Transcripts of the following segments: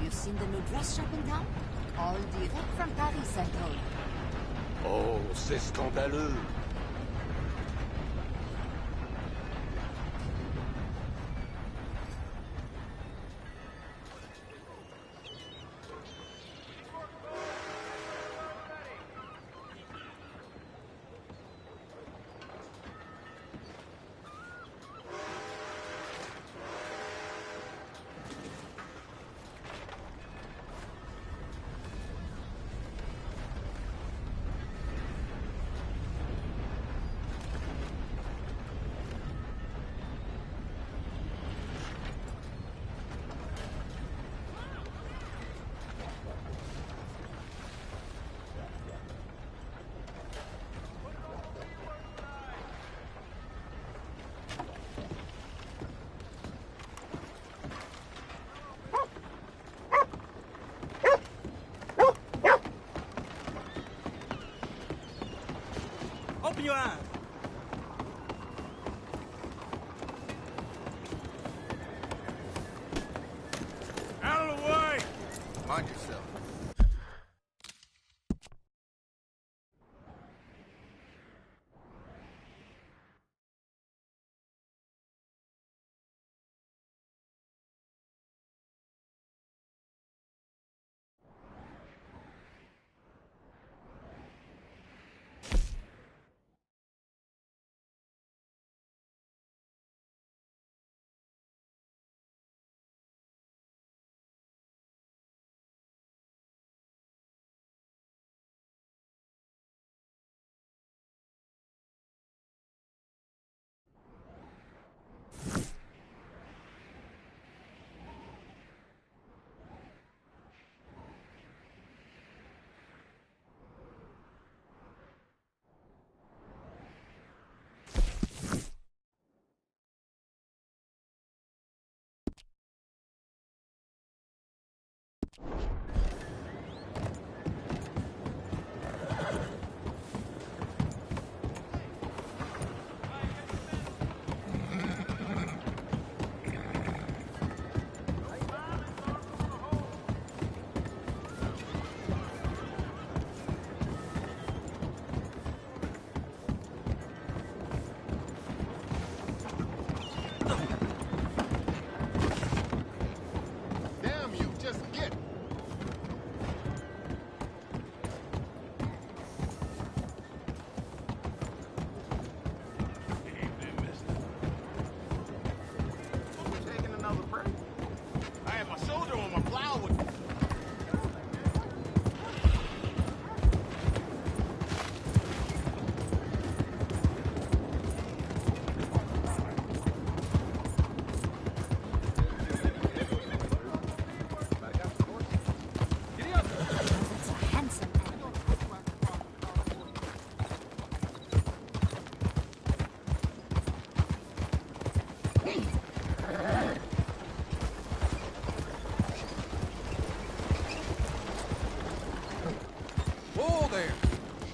Have you seen the new dress shop in town? All direct from Paris, I'm told. Oh, c'est scandaleux. Open your eyes. Out of the way! Mind yourself.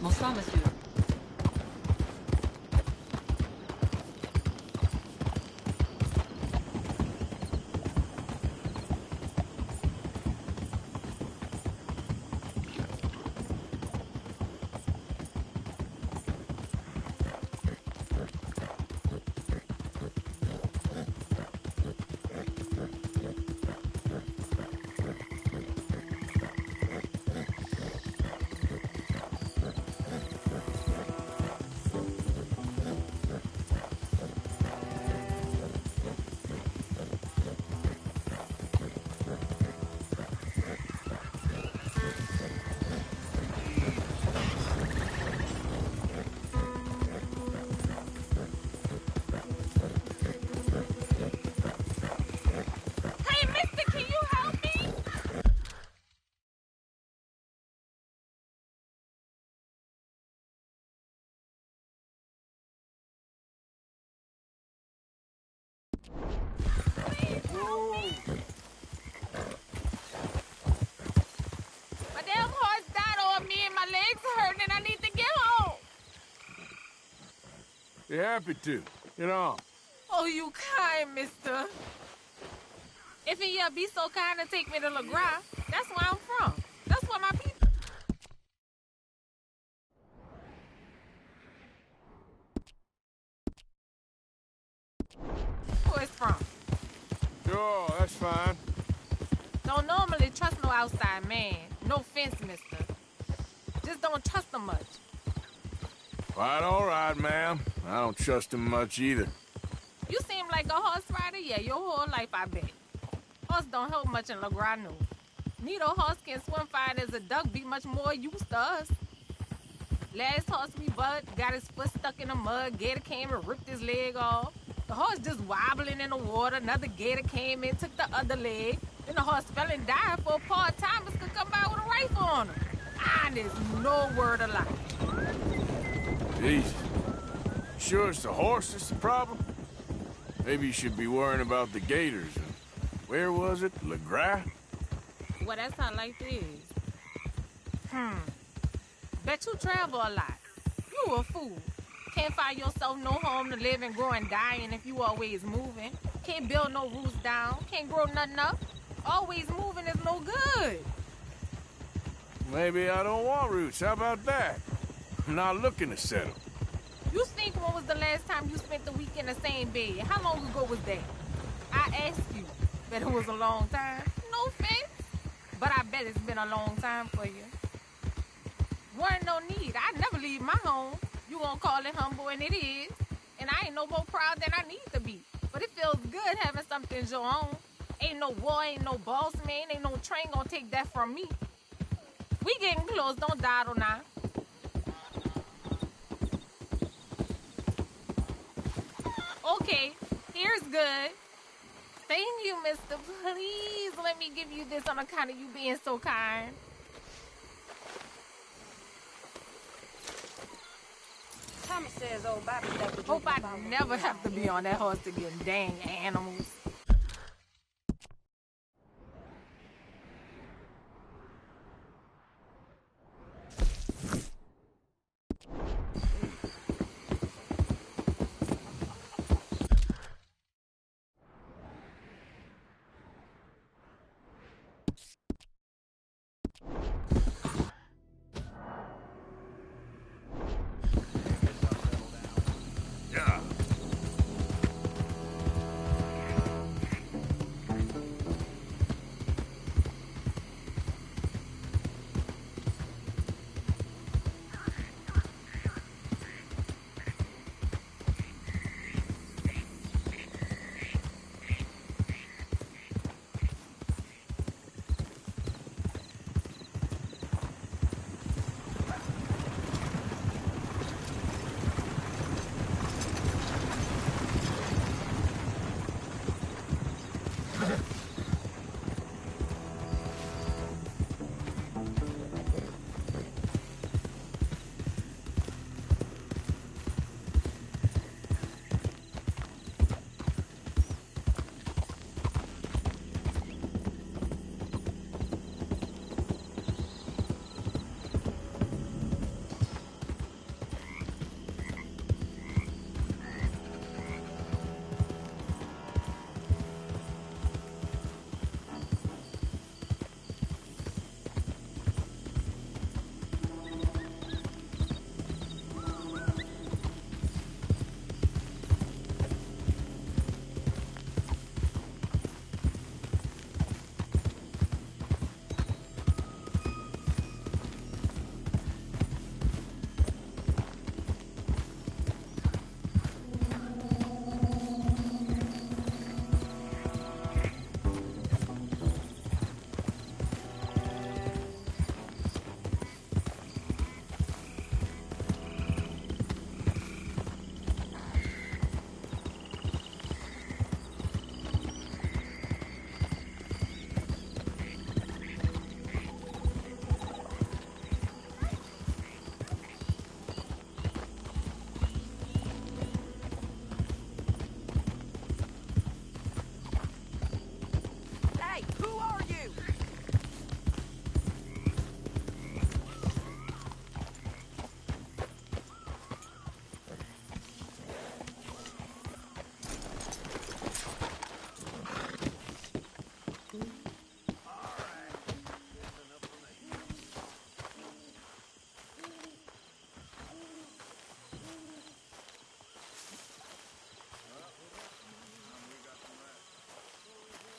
Bonsoir, monsieur. My damn horse died on me and my legs are hurting and I need to get home. Be happy to. Get on. Oh, you kind, mister. If you'll be so kind to take me to LeGras, that's where I'm from. That's where my people. Where it's from. Sure, that's fine. Don't normally trust no outside man. No offense, mister. Just don't trust him much. Quite all right, ma'am. I don't trust him much either. You seem like a horse rider, yeah, your whole life, I bet. Horse don't help much in LeGras, no. Neither horse can swim fine as a duck, be much more used to us. Last horse we bought got his foot stuck in the mud, gator came and ripped his leg off. The horse just wobbling in the water, another gator came in, took the other leg. Then the horse fell and died before part-timers could come by with a rifle on him. There's no word of lie. Jesus. Sure it's the horse that's the problem? Maybe you should be worrying about the gators. Where was it? LeGras? Well, that's how life is. Bet you travel a lot. You a fool. Can't find yourself no home to live and grow and dying if you always moving. Can't build no roots down. Can't grow nothing up. Always moving is no good. Maybe I don't want roots. How about that? I'm not looking to settle. You think when was the last time you spent the week in the same bed? How long ago was that? I asked you. Bet it was a long time. No offense. But I bet it's been a long time for you. Weren't no need. I never leave my home. You gonna call it humble, and it is. And I ain't no more proud than I need to be. But it feels good having something your own. Ain't no war, ain't no boss man, ain't no train gonna take that from me. We getting close, don't dawdle now. Okay, here's good. Thank you, mister. Please let me give you this on account of you being so kind. Thomas says old Bobby stuck with Hope I never have to be on that horse again, dang animals.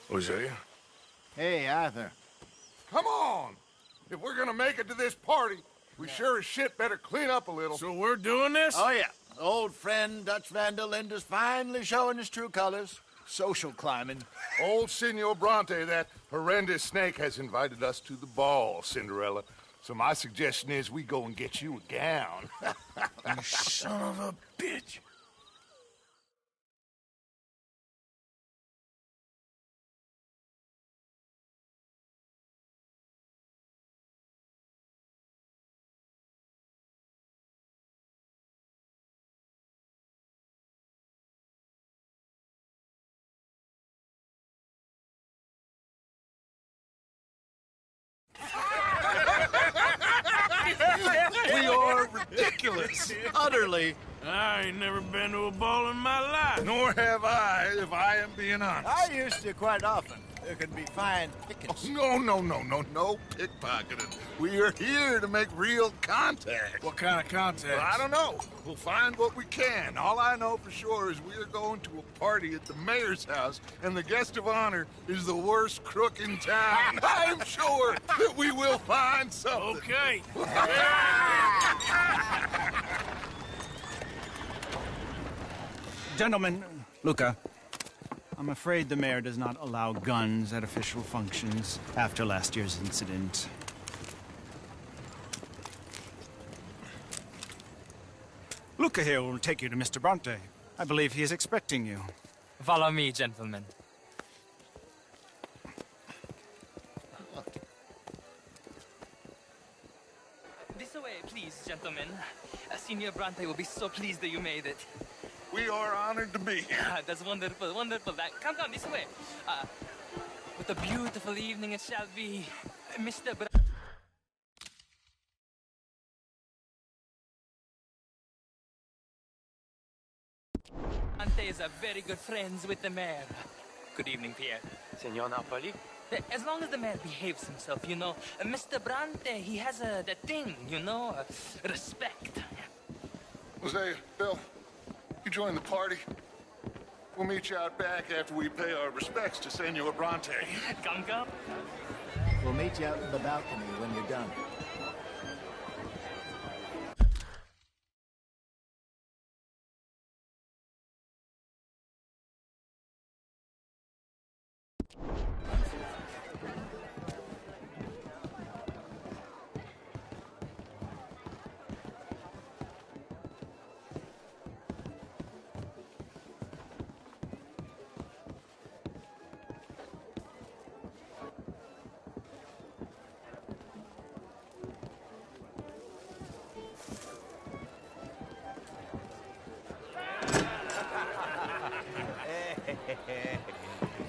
Hosea? Hey, Arthur. Come on! If we're gonna make it to this party, we sure as shit better clean up a little. So we're doing this? Oh, yeah. Old friend Dutch Van der Linde's finally showing his true colors. Social climbing. Old Senor Bronte, that horrendous snake, has invited us to the ball, Cinderella. So my suggestion is we go and get you a gown. You son of a bitch. We are ridiculous. Utterly. I ain't never been to a ball in my life. Nor have I, if I am being honest. I used to quite often. There can be fine pickings. No pickpocketing. We are here to make real contact. What kind of contact? Well, I don't know. We'll find what we can. All I know for sure is we are going to a party at the mayor's house, and the guest of honor is the worst crook in town. I'm sure that we will find something. Okay. Gentlemen, Luca, I'm afraid the mayor does not allow guns at official functions after last year's incident. Luca here will take you to Mr. Bronte. I believe he is expecting you. Follow me, gentlemen. This way, please, gentlemen. Senior Bronte will be so pleased that you made it. We are honored to be here. That's wonderful, wonderful. Come this way. What a beautiful evening it shall be. Mr. Bronte is a very good friends with the mayor. Good evening, Pierre. Senor Napoli? As long as the mayor behaves himself, you know. Mr. Bronte, he has that thing, you know, respect. Hosea, Bill, you join the party. We'll meet you out back after we pay our respects to Senor Bronte. Come. We'll meet you out in the balcony when you're done.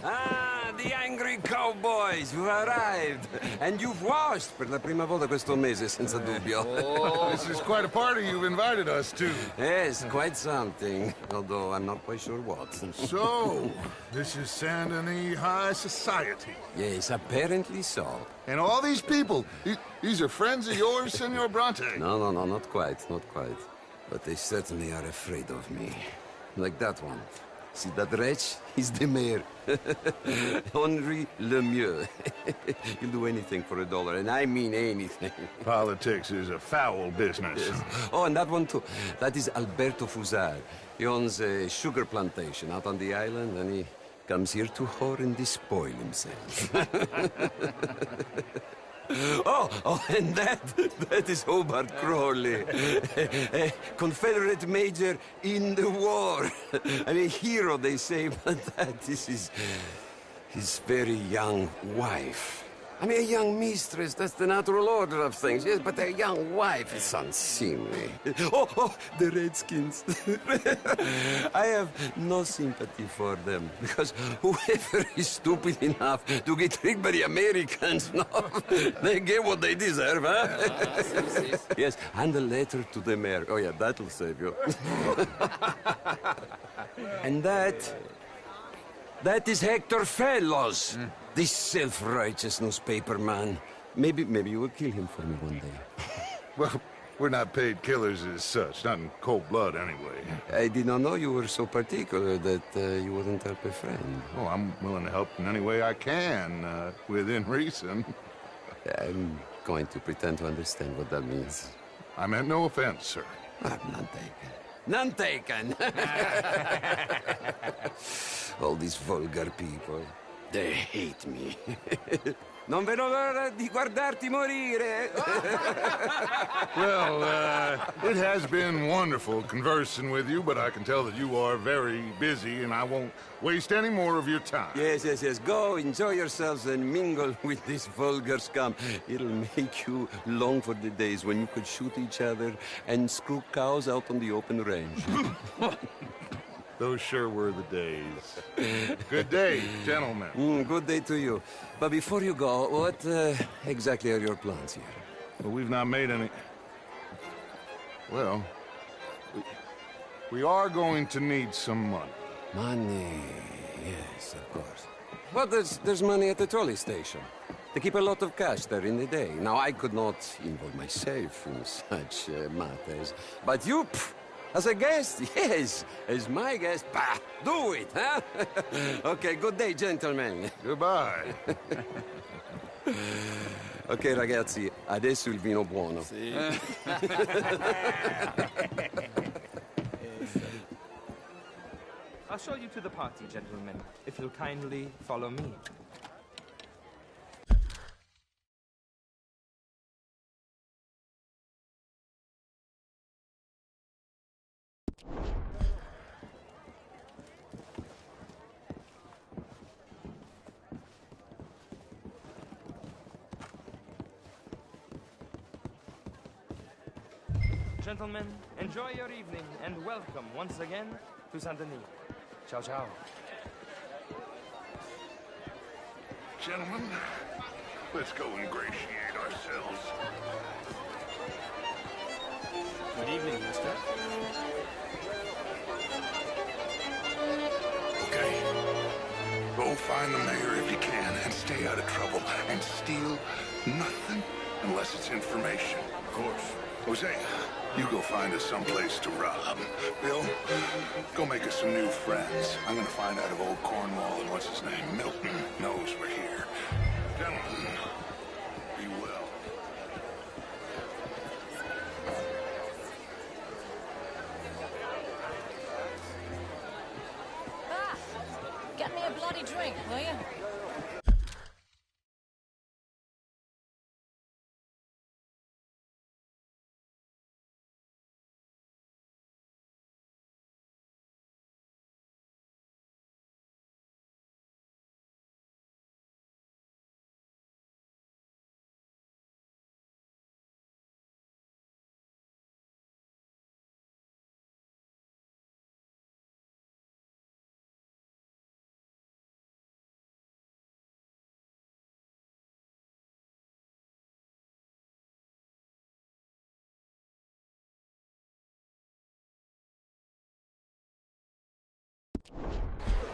Ah, the angry cowboys, you've arrived. And you've washed per la prima volta questo mese, senza dubbio. This is quite a party you've invited us to. Yes, quite something. Although I'm not quite sure what. So, this is Saint Denis High Society. Yes, apparently so. And all these people, these are friends of yours, Senor Bronte? No, not quite. But they certainly are afraid of me. Like that one. See that wretch? He's the mayor. Henri Lemieux. He'll do anything for $1, and I mean anything. Politics is a foul business. Yes. Oh, and that one too. That is Alberto Fusar. He owns a sugar plantation out on the island, and he comes here to whore and despoil himself. Oh, and that is Hobart Crawley, a Confederate major in the war. I mean, hero, they say, but that is his very young wife. I mean, a young mistress, that's the natural order of things, yes, but a young wife is unseemly. Oh, the Redskins. I have no sympathy for them, because whoever is stupid enough to get tricked by the Americans, no, they get what they deserve, huh? Yes, and a letter to the mayor. Oh, yeah, that'll save you. And that is Hector Fellows. This self-righteous newspaper man. Maybe you will kill him for me one day. Well, We're not paid killers as such, not in cold blood anyway. I did not know you were so particular that you wouldn't help a friend. Oh, I'm willing to help in any way I can, within reason. I'm going to pretend to understand what that means. I meant no offense, sir. None taken. None taken! All these vulgar people, they hate me. Non vedo l'ora di guardarti morire. Well, it has been wonderful conversing with you, but I can tell that you are very busy, and I won't waste any more of your time. Yes. Go, enjoy yourselves, and mingle with this vulgar scum. It'll make you long for the days when you could shoot each other and screw cows out on the open range. Those sure were the days. Good day, gentlemen. Good day to you. But before you go, what exactly are your plans here? Well, we've not made any... Well, we are going to need some money. Money, yes, of course. Well, there's money at the trolley station. They keep a lot of cash there in the day. Now, I could not involve myself in such matters. But you... As a guest, yes. As my guest, bah, do it, huh? Okay, good day, gentlemen. Goodbye. Ok, ragazzi, adesso il vino buono. Sì. I'll show you to the party, gentlemen, if you'll kindly follow me. Gentlemen, enjoy your evening and welcome once again to Saint Denis. Ciao, ciao. Gentlemen, let's go ingratiate ourselves. Good evening, mister. Okay. Go find the mayor if you can and stay out of trouble. And steal nothing unless it's information. Of course. Jose, you go find us someplace to rob. Bill, go make us some new friends. I'm gonna find out if old Cornwall and what's his name, Milton, knows we're here. Gentlemen, be well. Get me a bloody drink, will you?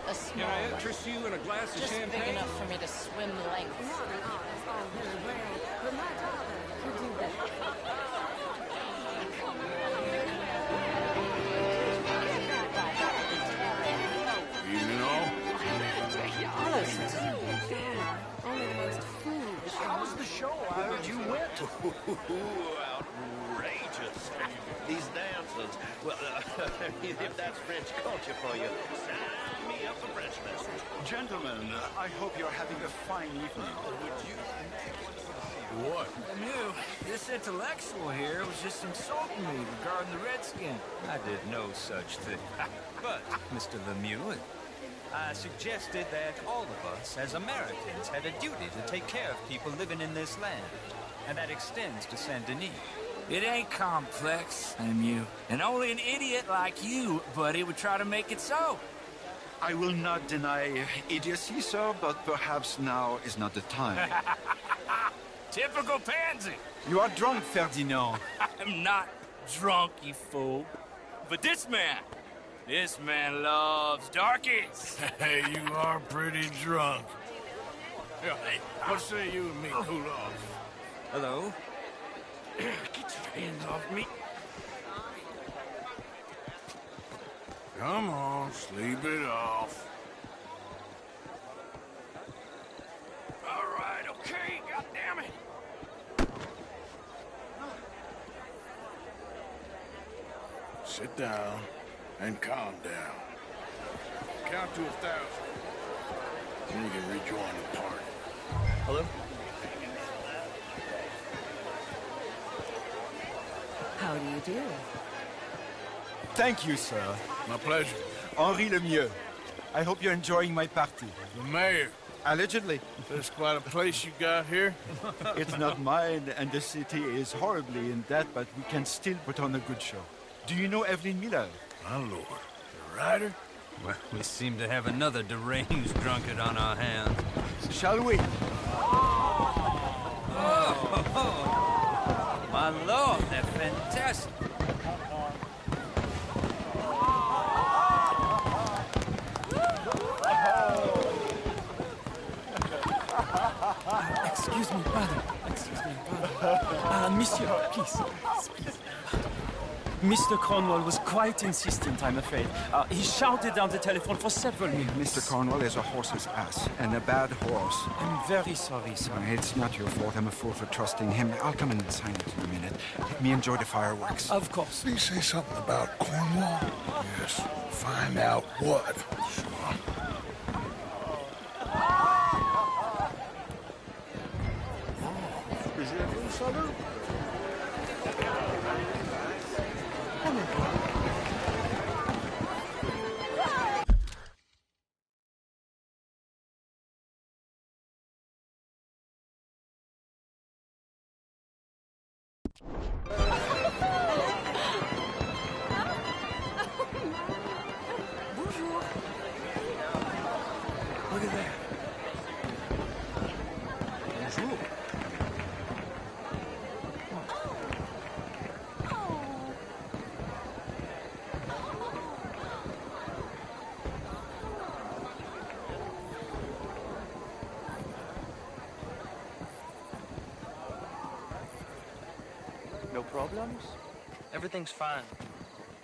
A small Can I one. interest you in a glass of Just champagne? big enough for me to swim lengths. That's all very well, but my daughter could do better. Evening all. Only the most foolish. How's the show? I heard you went. Outrageous. These dances. Well, if that's French culture for you, sign me up for French lessons. Gentlemen, I hope you're having a fine evening. What? Lemieux, this intellectual here was just insulting me regarding the Redskin. I did no such thing. But, Mr. Lemieux, I suggested that all of us, as Americans, had a duty to take care of people living in this land. And that extends to Saint Denis. It ain't complex, Lemieux. And only an idiot like you, buddy, would try to make it so. I will not deny idiocy, sir, but perhaps now is not the time. Typical pansy. You are drunk, Ferdinand. I'm not drunk, you fool. But this man loves darkies. Hey, you are pretty drunk. Yeah, hey, what say you and me cool off? Hello? Get your hands off me. Come on, sleep it off. All right, okay, goddammit. Sit down and calm down. Count to 1,000. Then you can rejoin the party. Hello? How do you do? Thank you, sir. My pleasure. Henri Lemieux. I hope you're enjoying my party. The mayor. Allegedly. There's quite a place you got here. It's not mine, and the city is horribly in debt, but we can still put on a good show. Do you know Evelyn Miller? My lord. The writer? Well, we seem to have another deranged drunkard on our hands. Shall we? Oh, my lord, they're fantastic. Excuse me, pardon. Excuse me, pardon. Monsieur, please. Please. Mr. Cornwall was quite insistent, I'm afraid. He shouted down the telephone for several minutes. Mr. Cornwall is a horse's ass, and a bad horse. I'm very sorry, sir. It's not your fault. I'm a fool for trusting him. I'll come in and sign it in a minute. Let me enjoy the fireworks. Of course. Please say something about Cornwall. Yes, find out what. Is it a salute? Bonjour. Look at that. Bonjour. No problems? Everything's fine.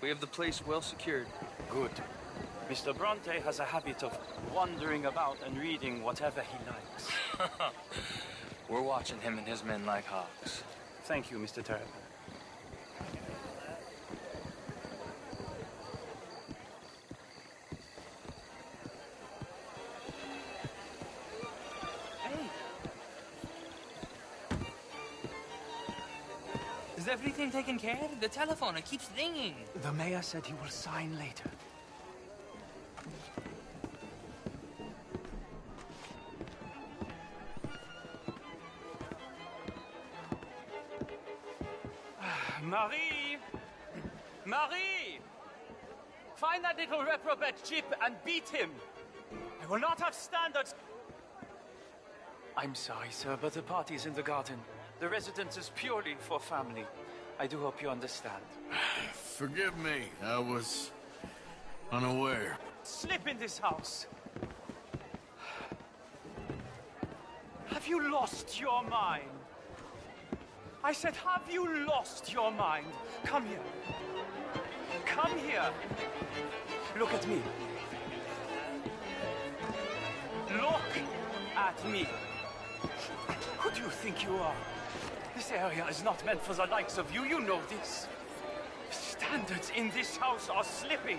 We have the place well secured. Good. Mr. Bronte has a habit of wandering about and reading whatever he likes. We're watching him and his men like hawks. Thank you, Mr. Terrapin. Is everything taken care of? The telephone, it keeps ringing. The mayor said he will sign later. Marie! Marie! Find that little reprobate Chip and beat him. I will not have standards. I'm sorry, sir, but the party's in the garden. The residence is purely for family. I do hope you understand. Forgive me. I was unaware. Slip in this house. Have you lost your mind? I said, have you lost your mind? Come here. Come here. Look at me. Look at me. Who do you think you are? This area is not meant for the likes of you. You know this. Standards in this house are slipping.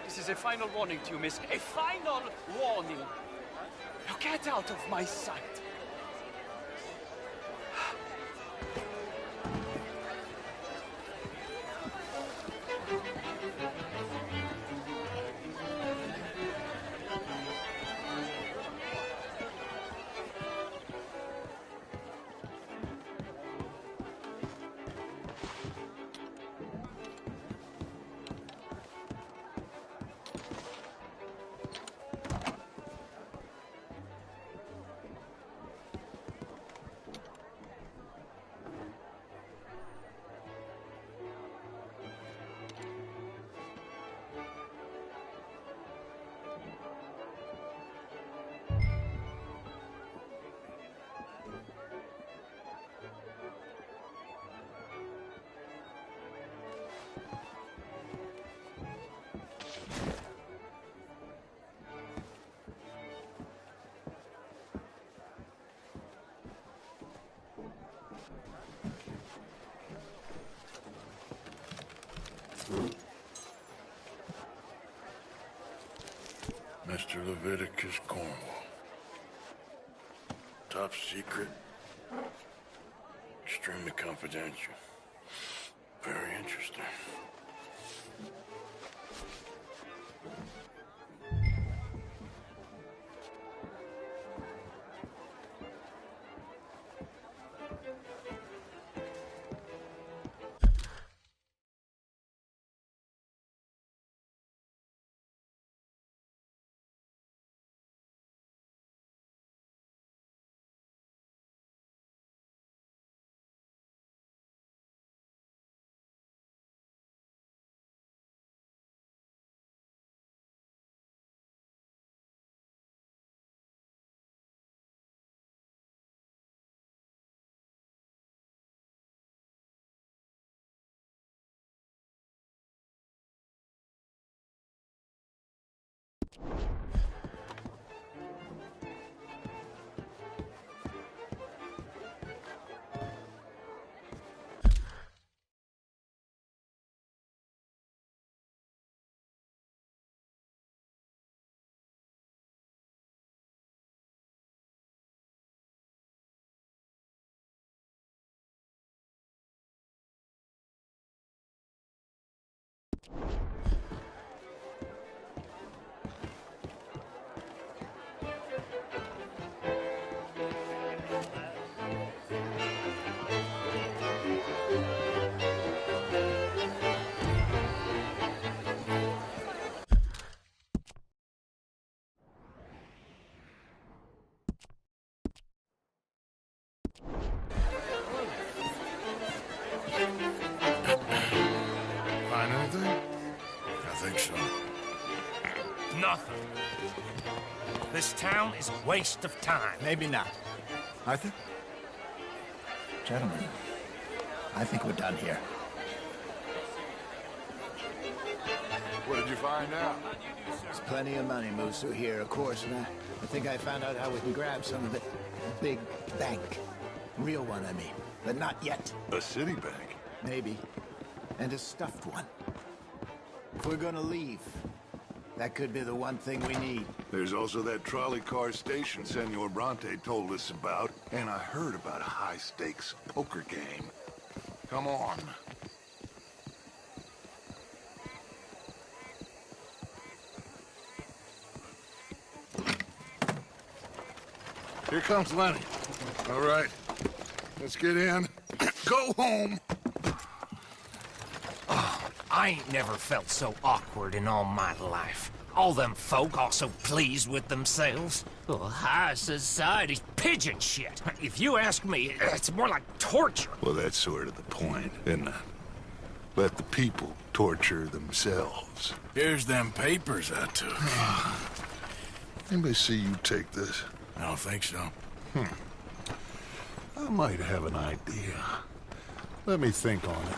This is a final warning to you, miss. A final warning. Now get out of my sight. Leviticus Cornwall. Top secret. Extremely confidential. Very interesting. Find anything? I think so. Nothing. This town is a waste of time. Maybe not. Arthur? Gentlemen, I think we're done here. What did you find out? There's plenty of money moves through here, of course, and I think I found out how we can grab some of it. A big bank. Real one, I mean. But not yet. A city bank? Maybe. And a stuffed one. If we're gonna leave, that could be the one thing we need. There's also that trolley car station Senor Bronte told us about, and I heard about a high-stakes poker game. Come on. Here comes Lenny. All right, let's get in. Go home. Oh, I ain't never felt so awkward in all my life. All them folk all so pleased with themselves. Oh, high society's pigeon shit. If you ask me, it's more like torture. Well, that's sort of the point, isn't it? Let the people torture themselves. Here's them papers I took. Anybody see you take this? I don't think so. I might have an idea. Let me think on it.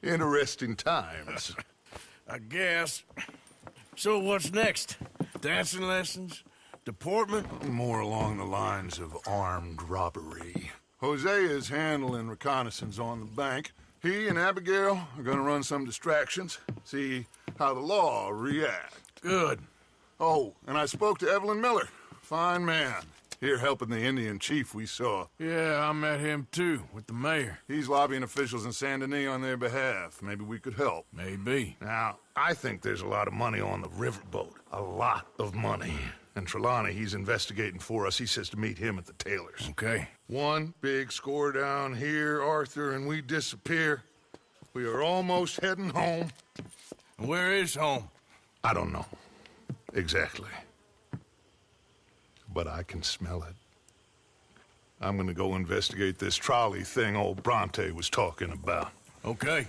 Interesting times. I guess. So what's next? Dancing lessons? Deportment? More along the lines of armed robbery. Hosea is handling reconnaissance on the bank. He and Abigail are gonna run some distractions, see how the law reacts. Good. Oh, and I spoke to Evelyn Miller. Fine man. Here helping the Indian chief we saw. Yeah, I met him too, with the mayor. He's lobbying officials in Saint Denis on their behalf. Maybe we could help. Maybe. Now, I think there's a lot of money on the riverboat. A lot of money. And Trelawney, he's investigating for us. He says to meet him at the Taylor's. Okay. One big score down here, Arthur, and we disappear. We are almost heading home. Where is home? I don't know. Exactly. But I can smell it. I'm gonna go investigate this trolley thing old Bronte was talking about. Okay.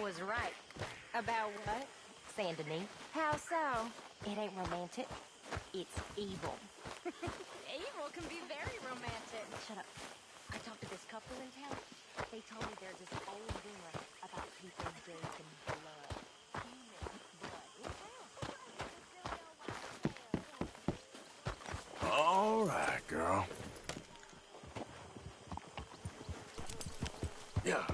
was right. About what? Saint Denis. How so? It ain't romantic. It's evil. Evil can be very romantic. Shut up. I talked to this couple in town. They told me there's this old rumor about people drinking blood. Human blood in town. All right, girl. Yeah.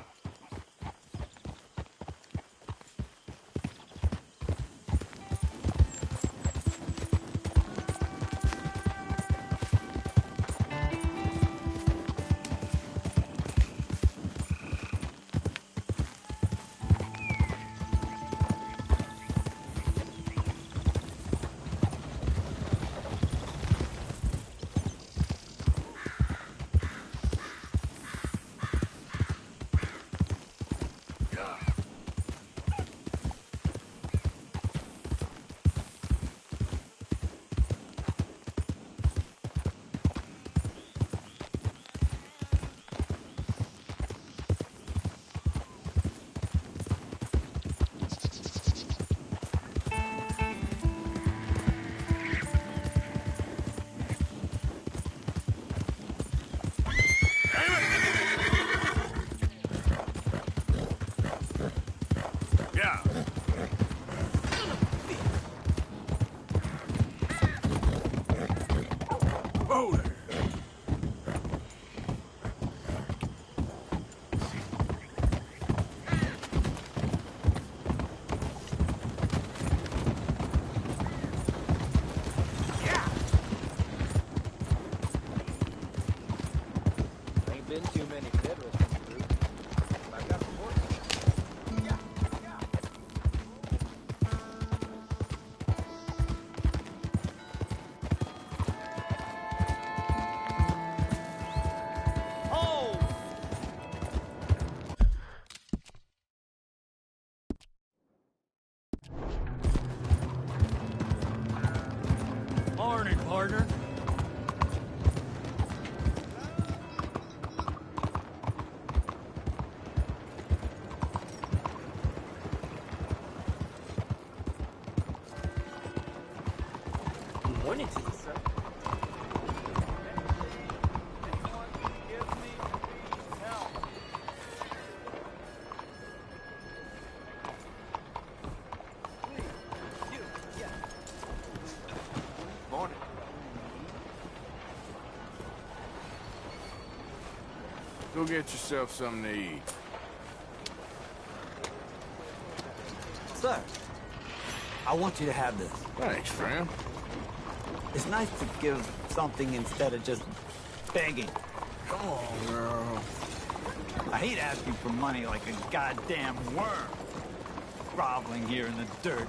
Been too many federals come through. I got the horses. Morning, partner. Morning to you, sir. Morning. Go get yourself something to eat. Sir, I want you to have this. Thanks, friend. It's nice to give something instead of just begging. Come on, girl. I hate asking for money like a goddamn worm. Groveling here in the dirt.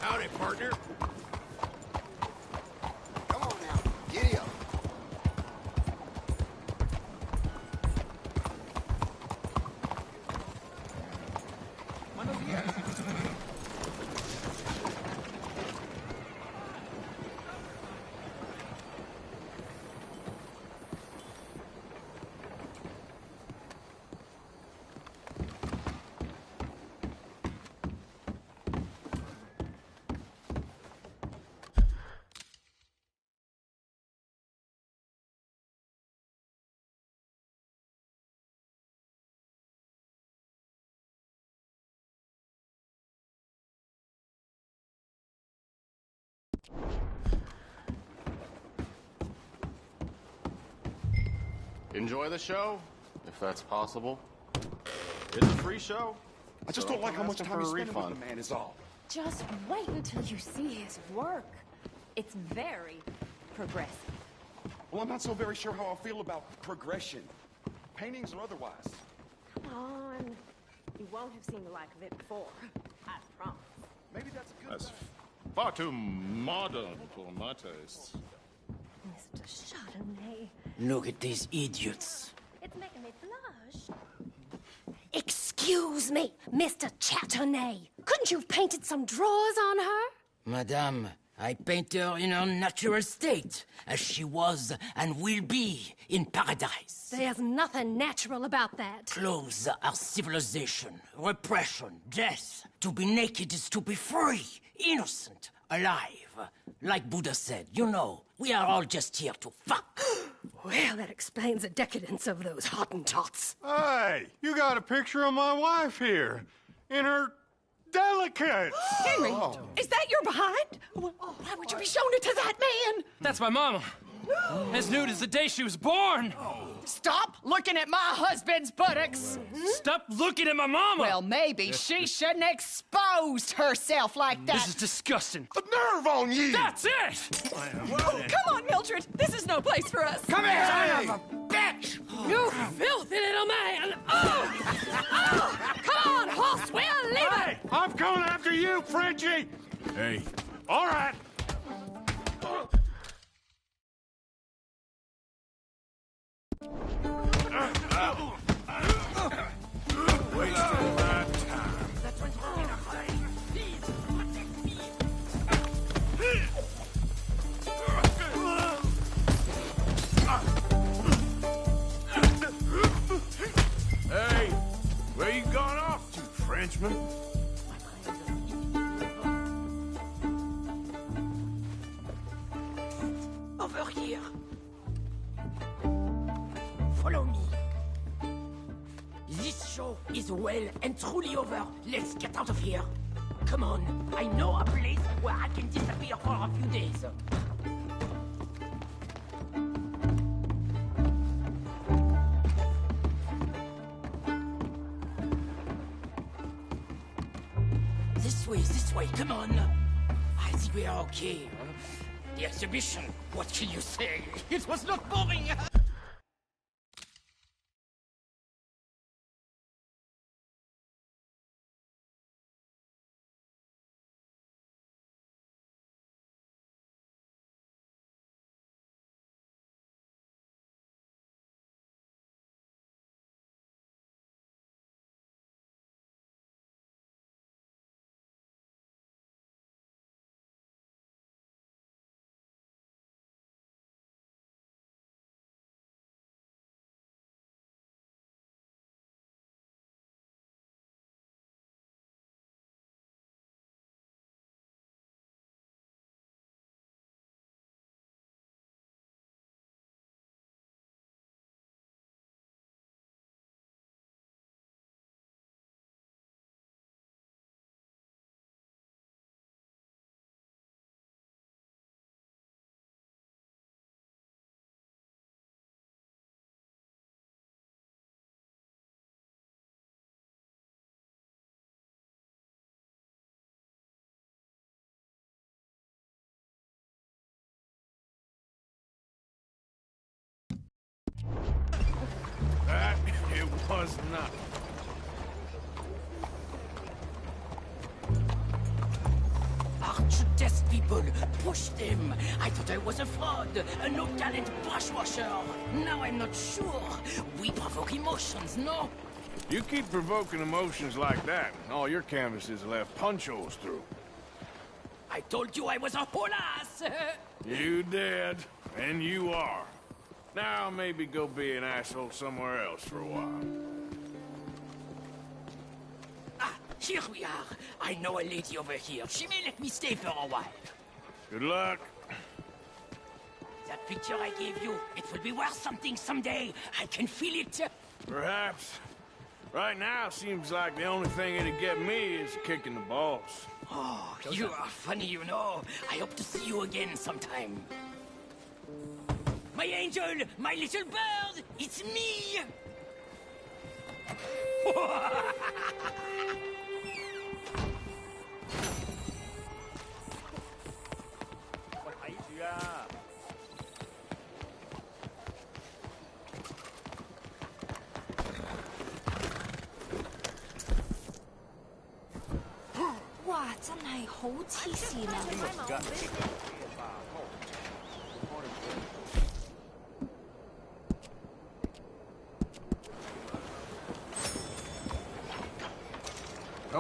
Howdy, partner. Come on now, giddy up. Enjoy the show, if that's possible. It's a free show. I just so don't like how much asking time for you a spend with refund. the man is all. Just wait until you see his work. It's very progressive. Well, I'm not so very sure how I feel about progression. Paintings or otherwise. Come on. You won't have seen the like of it before. I promise. Maybe that's a good That's far too modern for my taste. Mr. Chardonnay. Look at these idiots. It's making me blush. Excuse me, Mr. Chatternet. Couldn't you have painted some drawers on her? Madame, I paint her in her natural state, as she was and will be in paradise. There's nothing natural about that. Clothes are civilization, repression, death. To be naked is to be free, innocent, alive. Like Buddha said, you know, we are all just here to fuck. Well, that explains the decadence of those Hottentots. Hey, you got a picture of my wife here. In her delicates. Henry, is that your behind? Why would you be showing it to that man? That's my mama. As nude as the day she was born. Stop looking at my husband's buttocks. Stop looking at my mama. Well, maybe she shouldn't have exposed herself like that. This is disgusting. The nerve on you! That's it! Oh, come on, Mildred. This is no place for us. Come here, son of a bitch! You filthy little man! Oh! Come on, horse, we'll leave Hey, I'm coming after you, Frenchie! Hey. All right. Wasting my time. Hey, where you gone off to, Frenchman? Over here. Follow me. This show is well and truly over. Let's get out of here. Come on. I know a place where I can disappear for a few days. This way, come on. I think we are okay. The exhibition, what can you say? It was not boring. That it was not. Arch test people, push them. I thought I was a fraud, a no-talent brushwasher. Now I'm not sure. We provoke emotions, no? You keep provoking emotions like that, and all your canvases left punch holes through. I told you I was a whole ass. You did, and you are. Now maybe go be an asshole somewhere else for a while. Ah, here we are. I know a lady over here. She may let me stay for a while. Good luck. That picture I gave you, it will be worth something someday. I can feel it. Perhaps. Right now, seems like the only thing it'd get me is kicking the balls. Oh, you are funny, you know. I hope to see you again sometime. My angel, my little bird, it's me! Wow, 真係好黐線啊！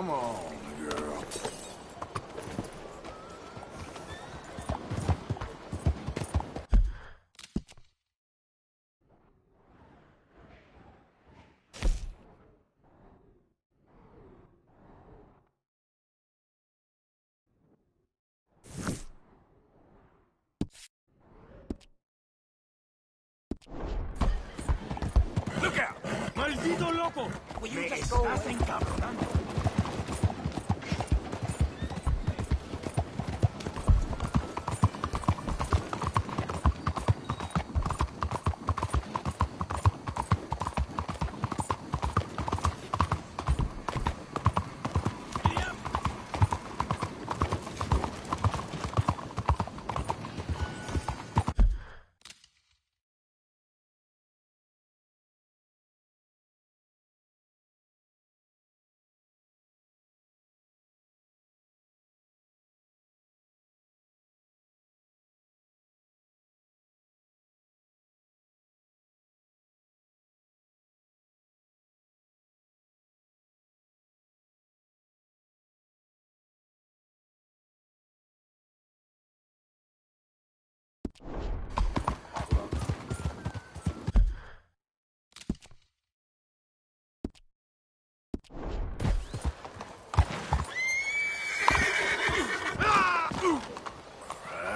Come on, girl. Look out! ¡Maldito loco! Will you Me just estás encabronando.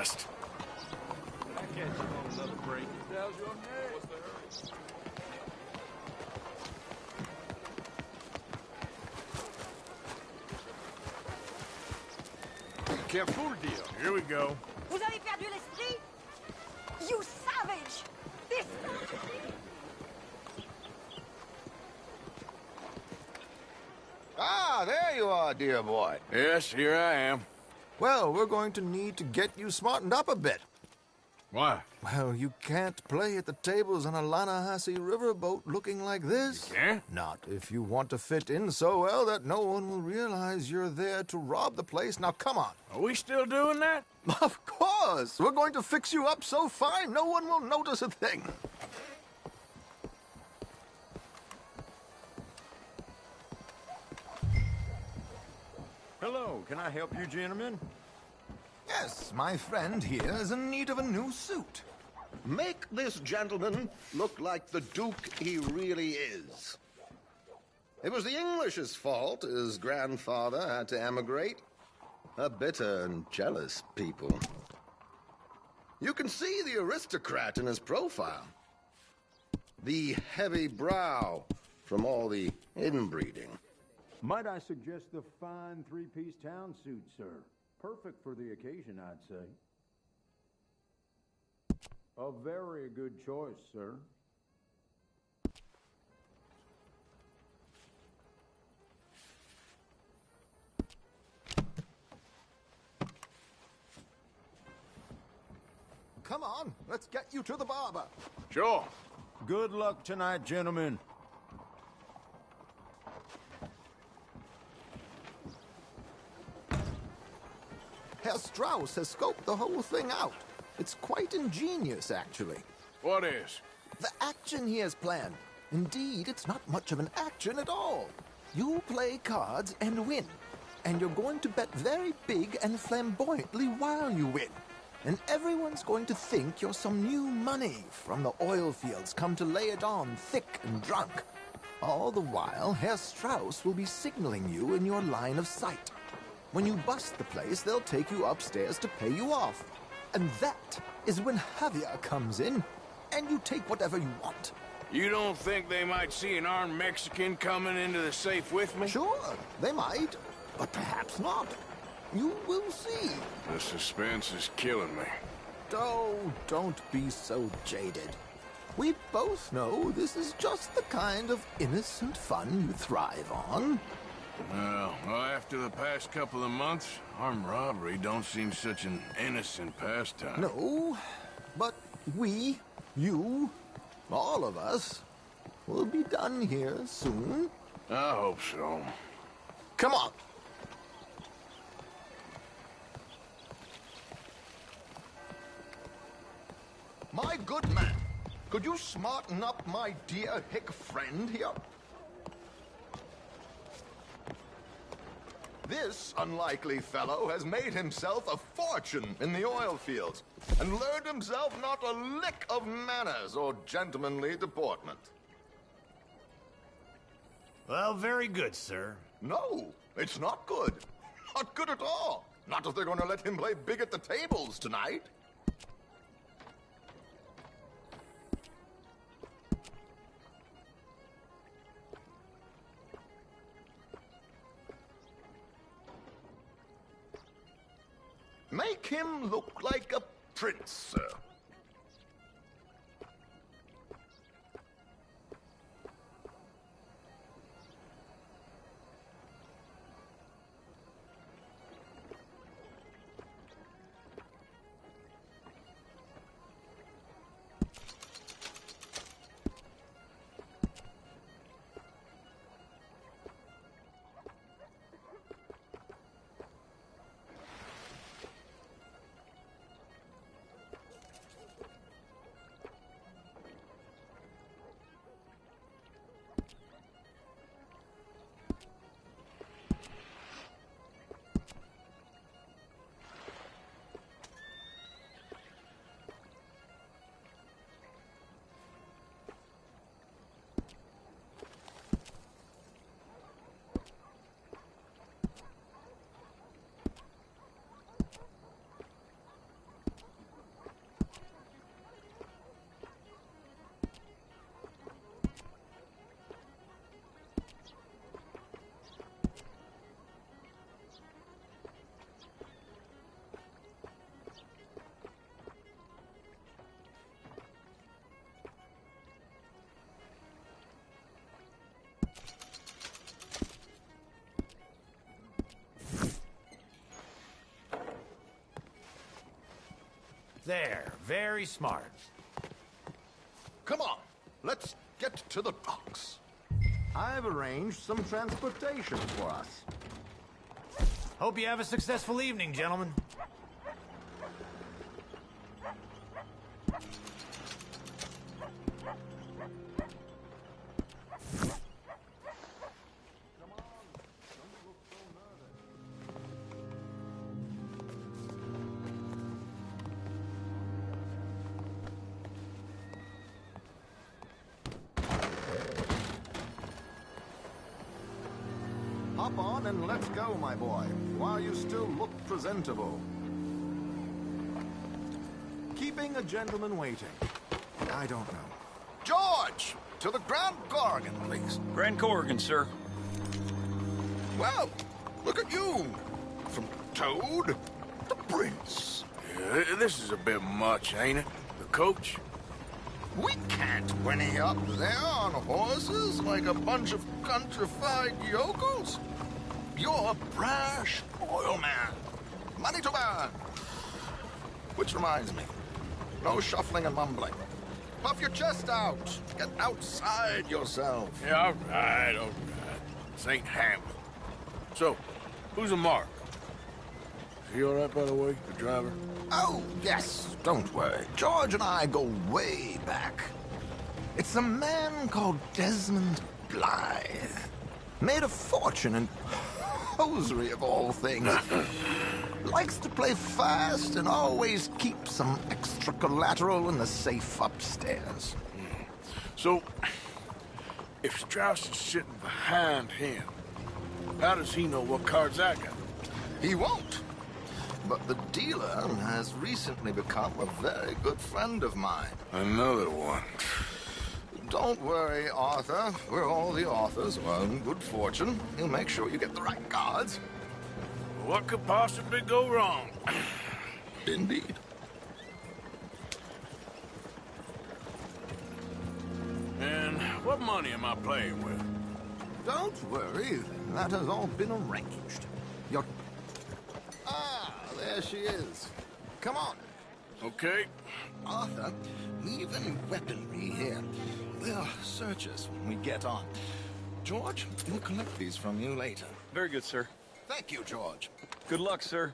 Christ. I catch you on another break. How's your head? What's the hurry? Careful, deal. Here we go. Vous avez perdu l'esprit? You savage! This... Ah, there you are, dear boy. Yes, here I am. Well, we're going to need to get you smartened up a bit. Why? Well, you can't play at the tables on a Lannahechee riverboat looking like this. You can't? Not if you want to fit in so well that no one will realize you're there to rob the place. Now, come on. Are we still doing that? Of course. We're going to fix you up so fine no one will notice a thing. Hello, can I help you, gentlemen? Yes, my friend here is in need of a new suit. Make this gentleman look like the Duke he really is. It was the English's fault his grandfather had to emigrate. A bitter and jealous people. You can see the aristocrat in his profile. The heavy brow from all the inbreeding. Might I suggest the fine three-piece town suit, sir? Perfect for the occasion, I'd say. A very good choice, sir. Come on, let's get you to the barber. Sure. Good luck tonight, gentlemen. Herr Strauss has scoped the whole thing out. It's quite ingenious, actually. What is? The action he has planned. Indeed, it's not much of an action at all. You play cards and win. And you're going to bet very big and flamboyantly while you win. And everyone's going to think you're some new money from the oil fields come to lay it on thick and drunk. All the while, Herr Strauss will be signaling you in your line of sight. When you bust the place, they'll take you upstairs to pay you off. And that is when Javier comes in, and you take whatever you want. You don't think they might see an armed Mexican coming into the safe with me? Sure, they might, but perhaps not. You will see. The suspense is killing me. Oh, don't be so jaded. We both know this is just the kind of innocent fun you thrive on. Well, after the past couple of months, armed robbery don't seem such an innocent pastime. No, but we, you, all of us, will be done here soon. I hope so. Come on. My good man, could you smarten up my dear hick friend here? This unlikely fellow has made himself a fortune in the oil fields and learned himself not a lick of manners or gentlemanly deportment. Well, very good, sir. No, it's not good. Not good at all. Not if they're going to let him play big at the tables tonight. Make him look like a prince, sir. There, very smart. Come on, let's get to the docks. I've arranged some transportation for us. Hope you have a successful evening, gentlemen. Hop on and let's go, my boy, while you still look presentable. Keeping a gentleman waiting. I don't know. George, to the Grand Corrigan, please. Grand Corrigan, sir. Well, look at you. From Toad to Prince. Yeah, this is a bit much, ain't it? The coach? We can't whinny up there on horses like a bunch of countrified yokels. You're a brash oil man. Money to burn. Which reminds me, no shuffling and mumbling. Puff your chest out. Get outside yourself. Yeah, all right. This ain't Hamlet. So, who's a mark? Is he all right, by the way, the driver? Oh, yes, don't worry. George and I go way back. It's a man called Desmond Blythe. Made a fortune in hosiery of all things. Likes to play fast and always keep some extra collateral in the safe upstairs. So, if Strauss is sitting behind him, how does he know what cards I got? He won't. But the dealer has recently become a very good friend of mine. Another one. Don't worry, Arthur. We're all the authors of our own good fortune. He'll make sure you get the right cards. What could possibly go wrong? Indeed. And what money am I playing with? Don't worry. That has all been arranged. You're... Ah, there she is. Come on. Okay. Arthur, leave any weaponry here. We'll search us when we get on. George, we'll collect these from you later. Very good, sir. Thank you, George. Good luck, sir.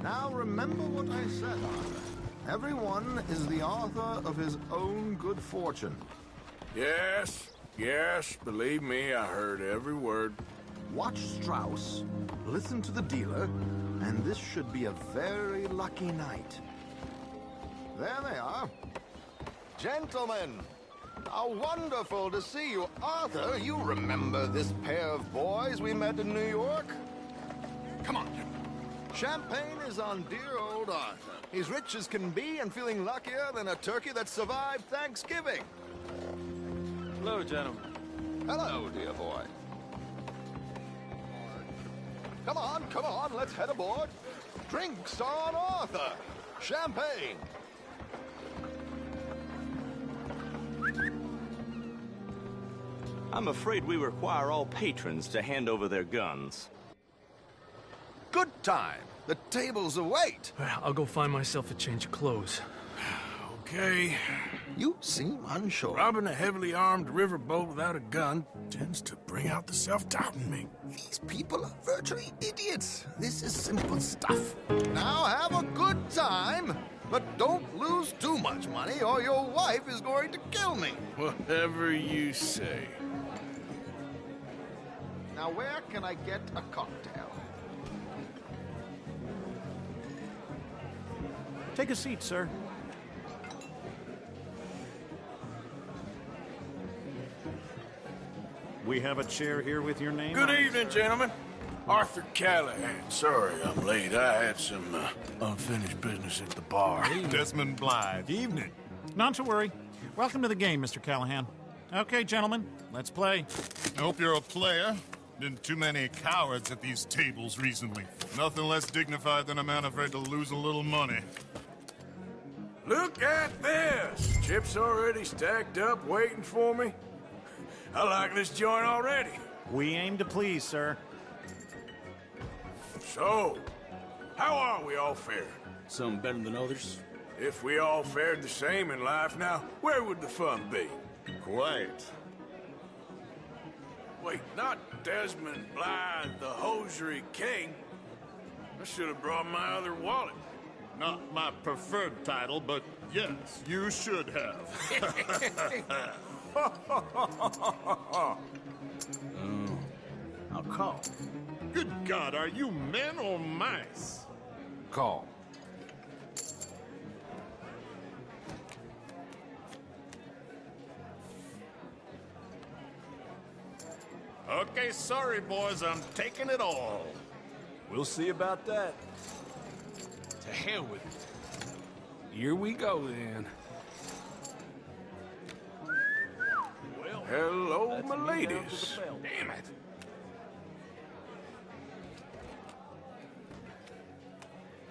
Now remember what I said, Arthur. Everyone is the author of his own good fortune. Yes, Yes, believe me, I heard every word. Watch Strauss, listen to the dealer, and this should be a very lucky night. There they are. Gentlemen, how wonderful to see you. Arthur, you remember this pair of boys we met in New York? Come on. Champagne is on dear old Arthur. He's rich as can be and feeling luckier than a turkey that survived Thanksgiving. Hello, gentlemen. Hello, dear boy. Come on, let's head aboard. Drinks on Arthur. Champagne. I'm afraid we require all patrons to hand over their guns. Good time. The tables await. I'll go find myself a change of clothes. Okay. You seem unsure. Robbing a heavily armed riverboat without a gun tends to bring out the self-doubt in me. These people are virtually idiots. This is simple stuff. Now have a good time, but don't lose too much money or your wife is going to kill me. Whatever you say. Now where can I get a cocktail? Take a seat, sir. We have a chair here with your name Good on it, evening, sir. gentlemen. Arthur Callahan. Sorry I'm late. I had some unfinished business at the bar. Desmond Blythe. Evening. Not to worry. Welcome to the game, Mr. Callahan. Okay, gentlemen, let's play. I hope you're a player. Been too many cowards at these tables recently. Nothing less dignified than a man afraid to lose a little money. Look at this! Chips already stacked up, waiting for me. I like this joint already. We aim to please, sir. So, how are we all faring? Some better than others. If we all fared the same in life now, where would the fun be? Quiet. Wait, not Desmond Blythe, the hosiery king. I should have brought my other wallet. Not my preferred title, but yes, you should have. I'll call. Good God, are you men or mice? Call. Okay, sorry, boys, I'm taking it all. We'll see about that. To hell with it. Here we go, then. Well, hello, my ladies. Damn it.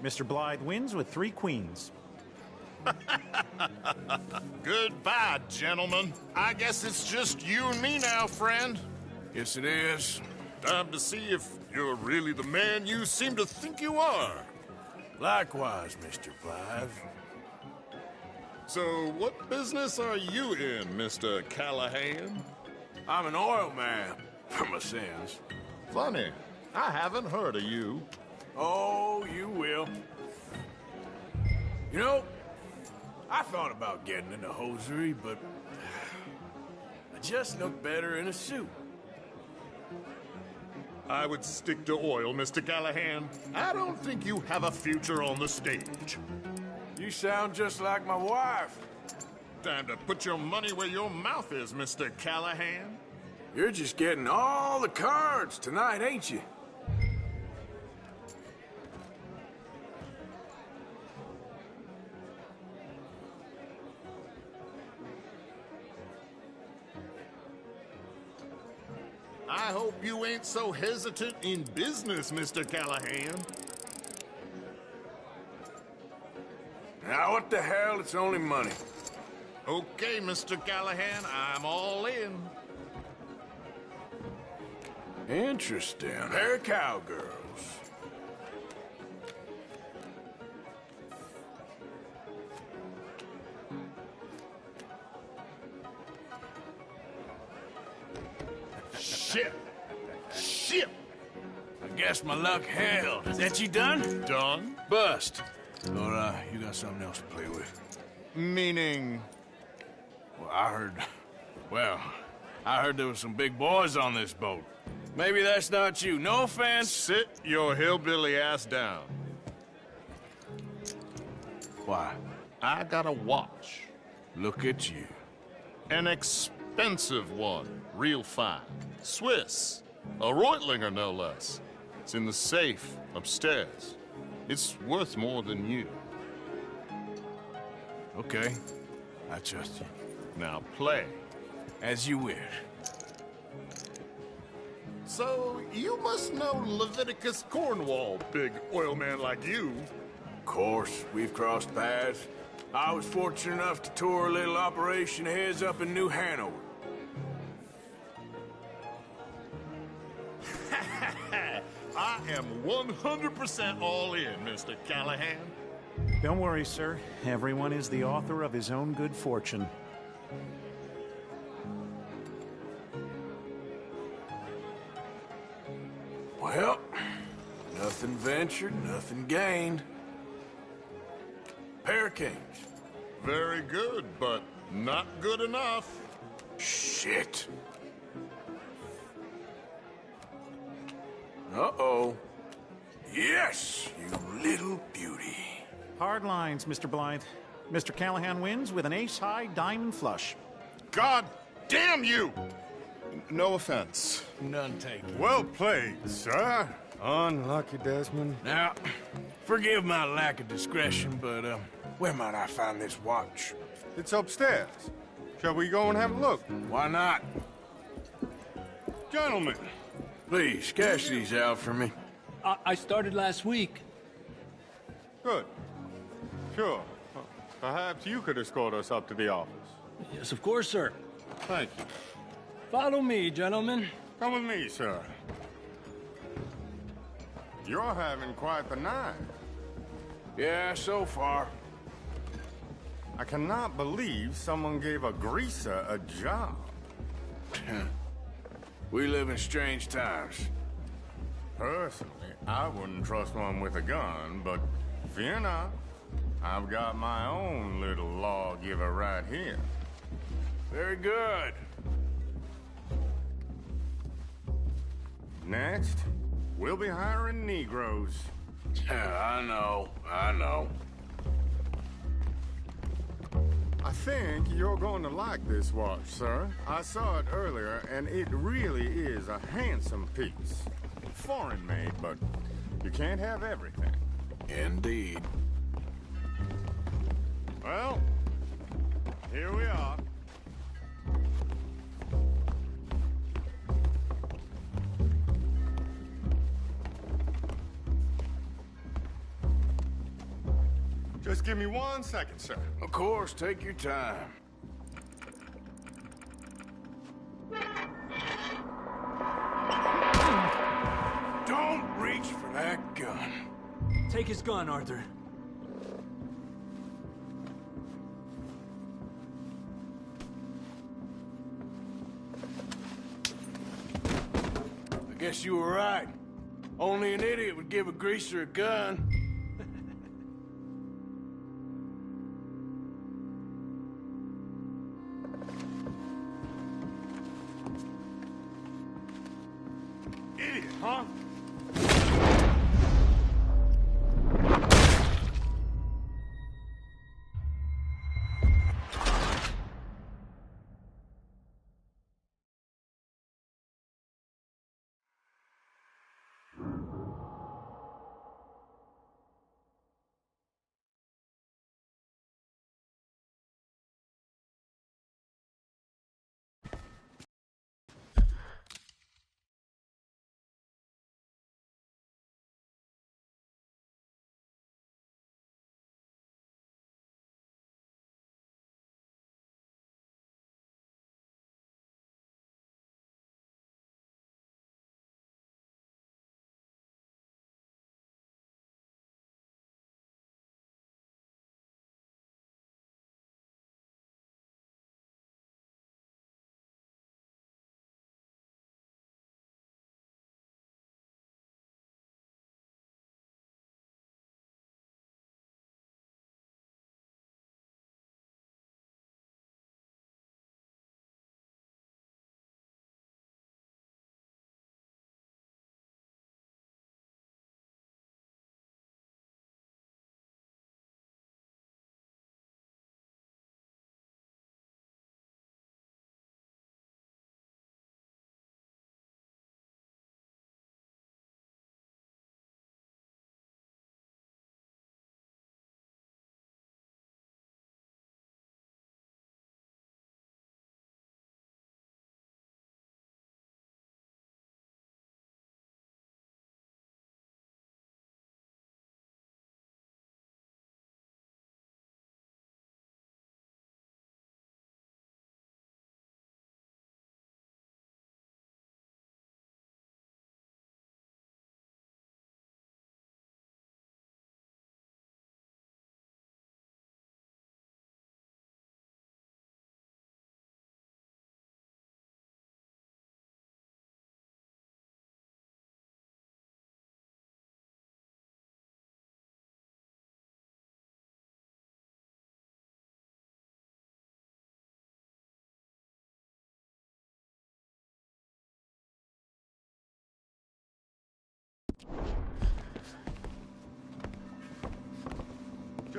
Mr. Blythe wins with 3 queens. Goodbye, gentlemen. I guess it's just you and me now, friend. Yes, it is. Time to see if you're really the man you seem to think you are. Likewise, Mr. Blythe. So, what business are you in, Mr. Callahan? I'm an oil man, for my sins. Funny. I haven't heard of you. Oh, you will. You know, I thought about getting into hosiery, but I just look better in a suit. I would stick to oil, Mr. Callahan. I don't think you have a future on the stage. You sound just like my wife. Time to put your money where your mouth is, Mr. Callahan. You're just getting all the cards tonight, ain't you? I hope you ain't so hesitant in business, Mr. Callahan. Now, what the hell? It's only money. Okay, Mr. Callahan, I'm all in. Interesting. They're cowgirls. Shit! Shit! I guess my luck held. Is that you done? Done? Bust. Or, you got something else to play with? Meaning? Well, I heard... Well, I heard there was some big boys on this boat. Maybe that's not you. No offense. Sit your hillbilly ass down. Why? I got a watch. Look at you. An expensive one. Real fine. Swiss. A Reutlinger, no less. It's in the safe upstairs. It's worth more than you. Okay. I trust you. Now play. As you wish. So, you must know Leviticus Cornwall, big oil man like you. Of course, we've crossed paths. I was fortunate enough to tour a little operation of his up in New Hanover. I am 100% all in, Mr. Callahan. Don't worry, sir. Everyone is the author of his own good fortune. Well, nothing ventured, nothing gained. Pair of kings. Very good, but not good enough. Shit. Uh-oh. Yes, you little beauty. Hard lines, Mr. Blythe. Mr. Callahan wins with an ace-high diamond flush. God damn you! No offense. None taken. Well played, sir. Unlucky, Desmond. Now, forgive my lack of discretion, but, where might I find this watch? It's upstairs. Shall we go and have a look? Why not? Gentlemen. Please, cash these out for me. I started last week. Good. Sure. Perhaps you could escort us up to the office. Yes, of course, sir. Thank you. Follow me, gentlemen. Come with me, sir. You're having quite the night. Yeah, so far. I cannot believe someone gave a greaser a job. We live in strange times. Personally, I wouldn't trust one with a gun, but fear not. I've got my own little lawgiver right here. Very good. Next, we'll be hiring Negroes. I know. I think you're going to like this watch, sir. I saw it earlier, and it really is a handsome piece. Foreign made, but you can't have everything. Indeed. Well, here we are. Just give me 1 second, sir. Of course, take your time. Don't reach for that gun. Take his gun, Arthur. I guess you were right. Only an idiot would give a greaser a gun. Idiot, huh?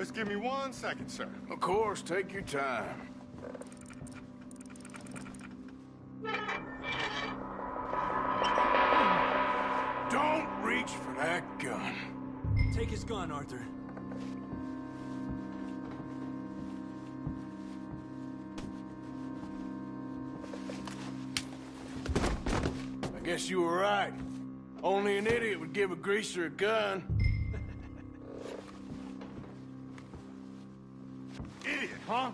Just give me 1 second, sir. Of course, take your time. Don't reach for that gun. Take his gun, Arthur. I guess you were right. Only an idiot would give a greaser a gun. Idiot, huh?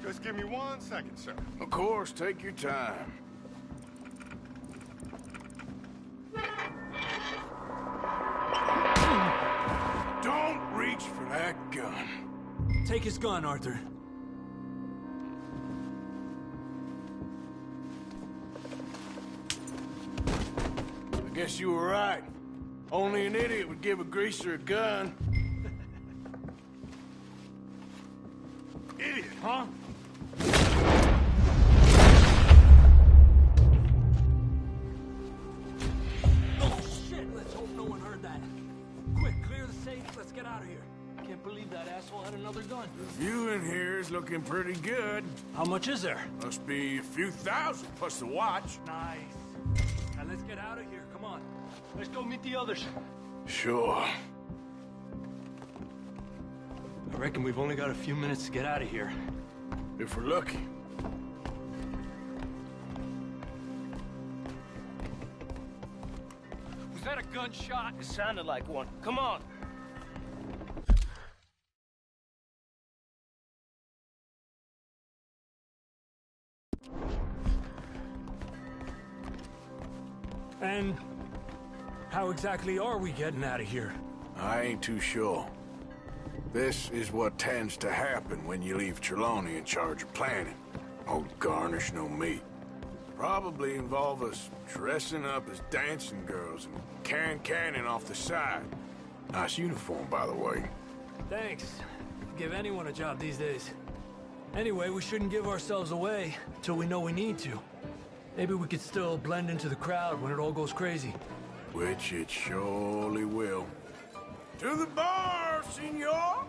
Just give me 1 second, sir. Of course, take your time. Don't reach for that gun. Take his gun, Arthur. I guess you were right. Only an idiot would give a greaser a gun. Idiot, huh? Oh, shit! Let's hope no one heard that. Quick, clear the safe. Let's get out of here. Can't believe that asshole had another gun. The view in here is looking pretty good. How much is there? Must be a few thousand plus the watch. Nice. Now let's get out of here. Come on. Let's go meet the others. Sure. I reckon we've only got a few minutes to get out of here. If we're lucky. Was that a gunshot? It sounded like one. Come on. And how exactly are we getting out of here? I ain't too sure. This is what tends to happen when you leave Trelawney in charge of planning. Oh, garnish no meat. Probably involve us dressing up as dancing girls and carrying cannon off the side. Nice uniform, by the way. Thanks. Give anyone a job these days. Anyway, we shouldn't give ourselves away till we know we need to. Maybe we could still blend into the crowd when it all goes crazy. Which it surely will. To the bar, senor!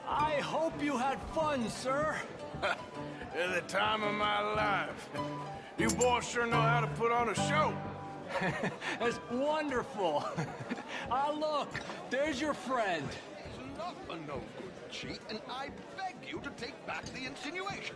I hope you had fun, sir. At the time of my life. You boys sure know how to put on a show. That's wonderful. Ah, look, there's your friend. It's not a no good cheat, and I beg you to take back the insinuation.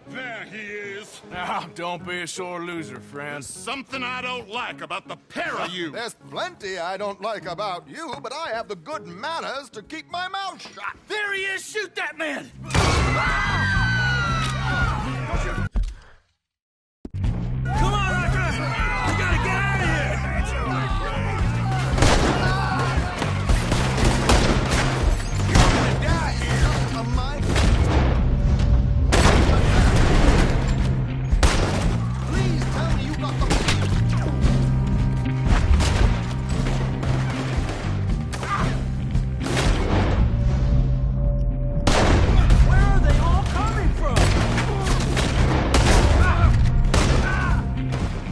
There he is. Now, don't be a sore loser, friend. There's something I don't like about the pair of you. There's plenty I don't like about you, but I have the good manners to keep my mouth shut. There he is! Shoot that man! Come on, Arthur! We gotta get out of here! You're gonna die here, am I? Please tell me you got the... Where are they all coming from?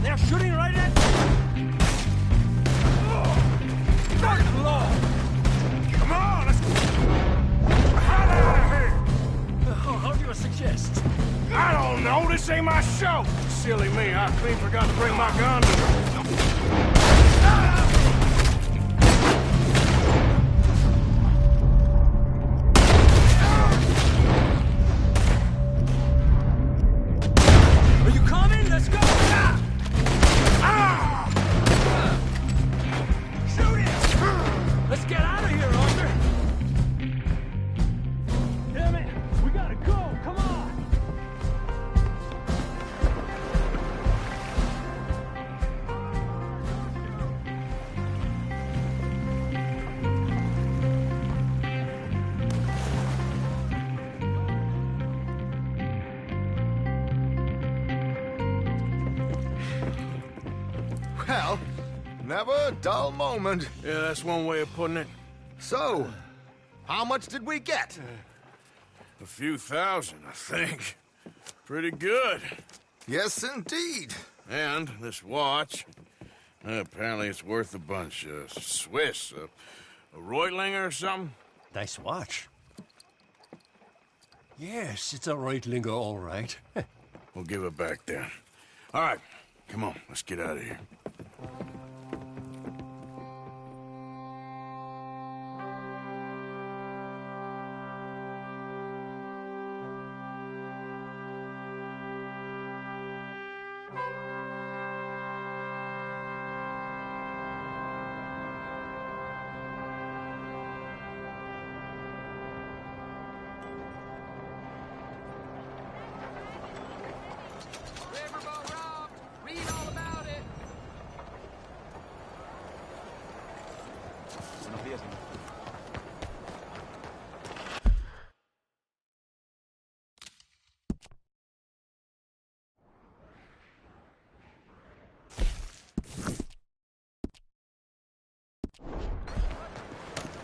They're shooting right at... Good Lord! Come on, let's get out of here! How do you suggest? I don't know, this ain't my show! Silly me, I clean forgot to bring my gun to Are you coming? Let's go! Shoot it! Let's get out of here, Arthur! Damn it! We gotta go! Come on! Never a dull moment. Yeah, that's one way of putting it. So, how much did we get? A few thousand, I think. Pretty good. Yes, indeed. And this watch, apparently it's worth a bunch. Swiss, a Reutlinger or something? Nice watch. Yes, it's a Reutlinger, all right. We'll give it back then. All right, come on, let's get out of here.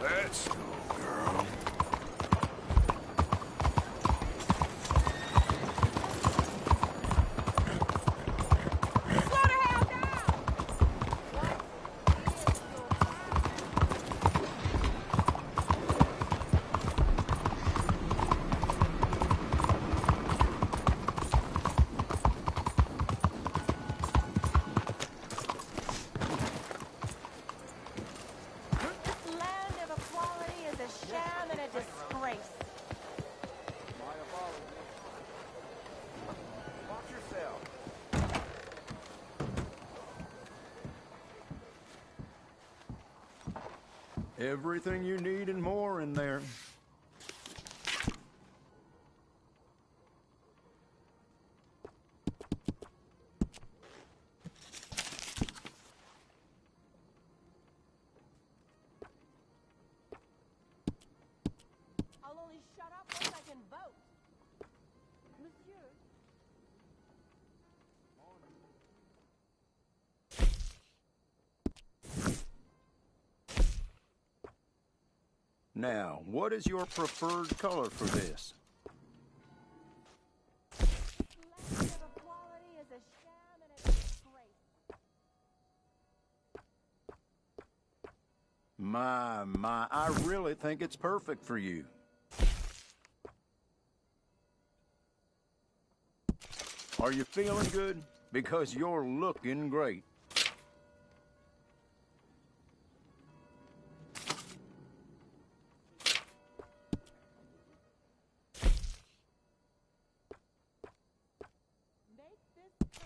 Let's go, girl. Everything you need and more in there. I'll only shut up once I can vote. Monsieur. Now, what is your preferred color for this? Land of equality is a sham and a disgrace. My, I really think it's perfect for you. Are you feeling good? Because you're looking great.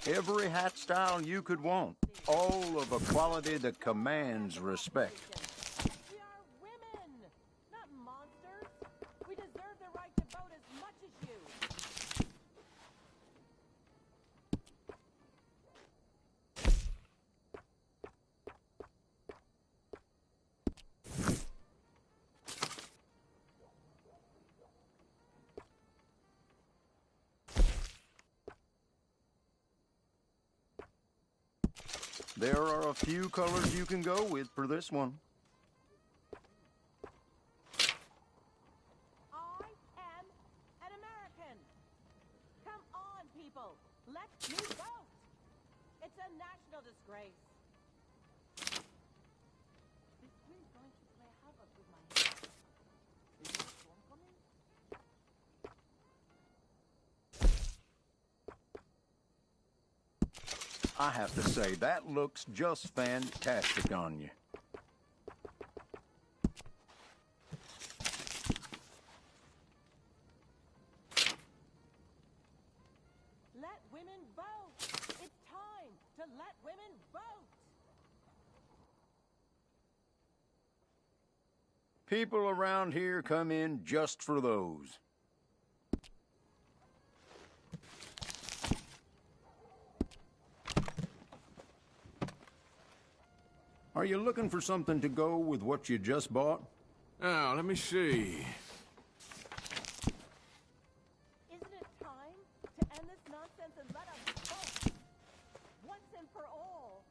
Every hat style you could want, all of a quality that commands respect. We are women, not monsters. We deserve the right to vote as much as you. There are a few colors you can go with for this one. I am an American. Come on, people. Let me vote. It's a national disgrace. This wind's going to play havoc with my head. Is there a storm coming? I have to say, that looks just fantastic on you. Let women vote. It's time to let women vote. People around here come in just for those. Are you looking for something to go with what you just bought? Now, let me see. Isn't it time to end this nonsense and let us vote? Once and for all.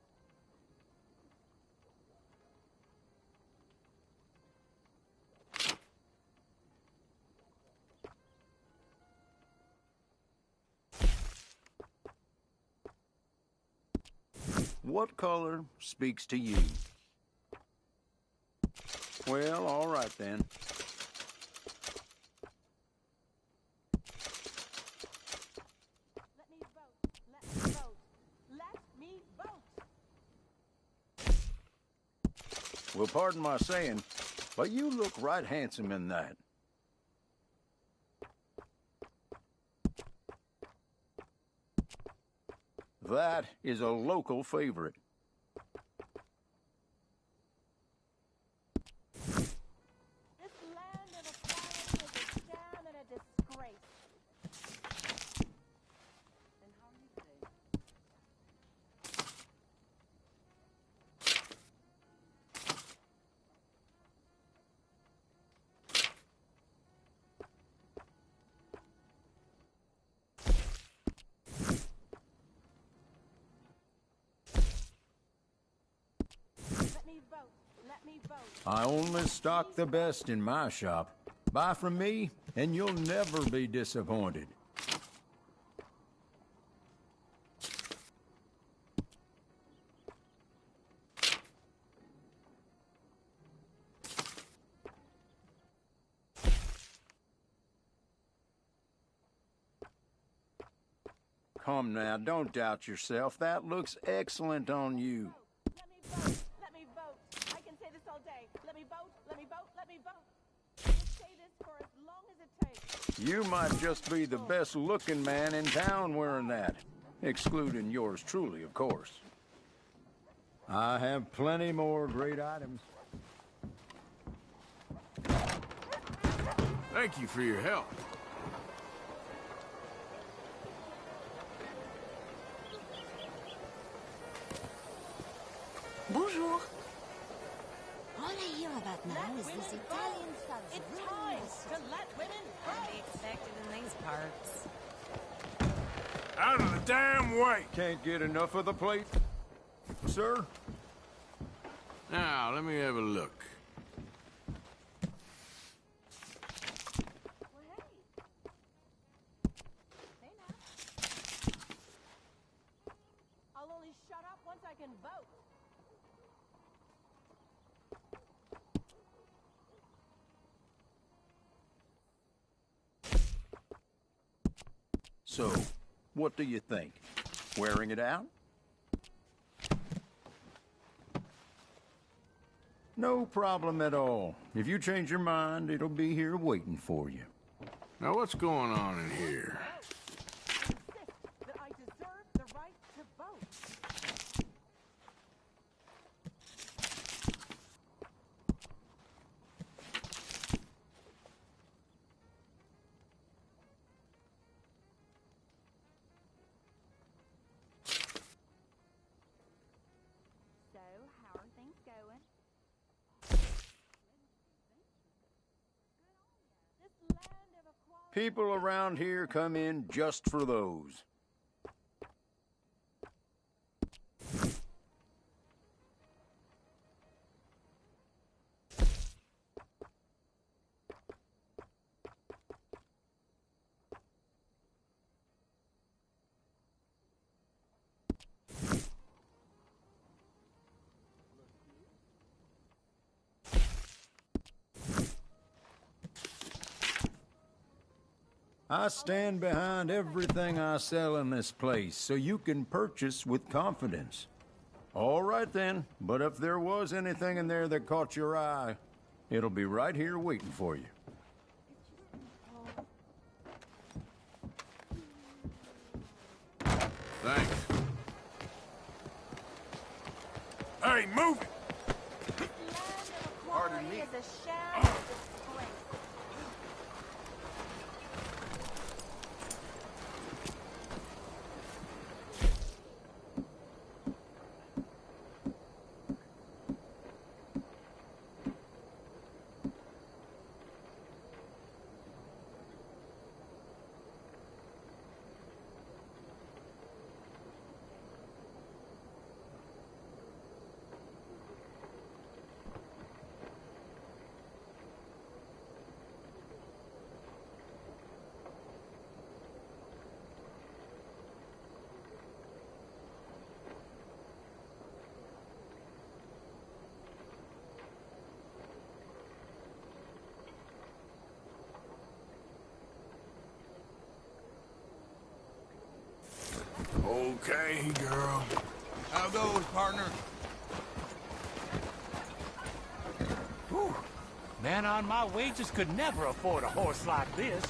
What color speaks to you? Well, all right then. Let me vote. Let me vote. Let me vote. Well, pardon my saying, but you look right handsome in that. That is a local favorite. This land of equality is a sham and a disgrace. And how are you today? Let me vote. Let me vote. I only stock the best in my shop. Buy from me, and you'll never be disappointed. Come now, don't doubt yourself. That looks excellent on you. Let me vote. I can say this all day. Let me vote. Let me vote. Let me vote. I will say this for as long as it takes. You might just be the best-looking man in town wearing that. Excluding yours truly, of course. I have plenty more great items. Thank you for your help. Bonjour. All I hear about now is this Italian subs. It's time to let women vote. Be expected in these parts. Out of the damn way! Can't get enough of the plate, sir? Now, let me have a look. I'll only shut up once I can vote. So, what do you think? Wearing it out? No problem at all. If you change your mind, it'll be here waiting for you. Now, what's going on in here? That I deserve the right to vote. So, how are things going? This land of equality. People around here come in just for those. I stand behind everything I sell in this place, so you can purchase with confidence. All right then, but if there was anything in there that caught your eye, it'll be right here waiting for you. Thanks. Hey, move it! Pardon me. Is a sham and a disgrace. Okay, girl. How goes, partner? Whew. Man on my wages could never afford a horse like this.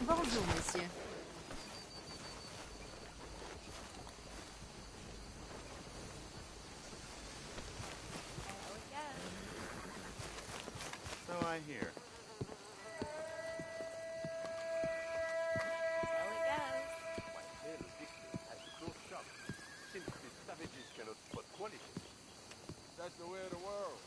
Bonjour, monsieur. So I hear. That's the way of the world.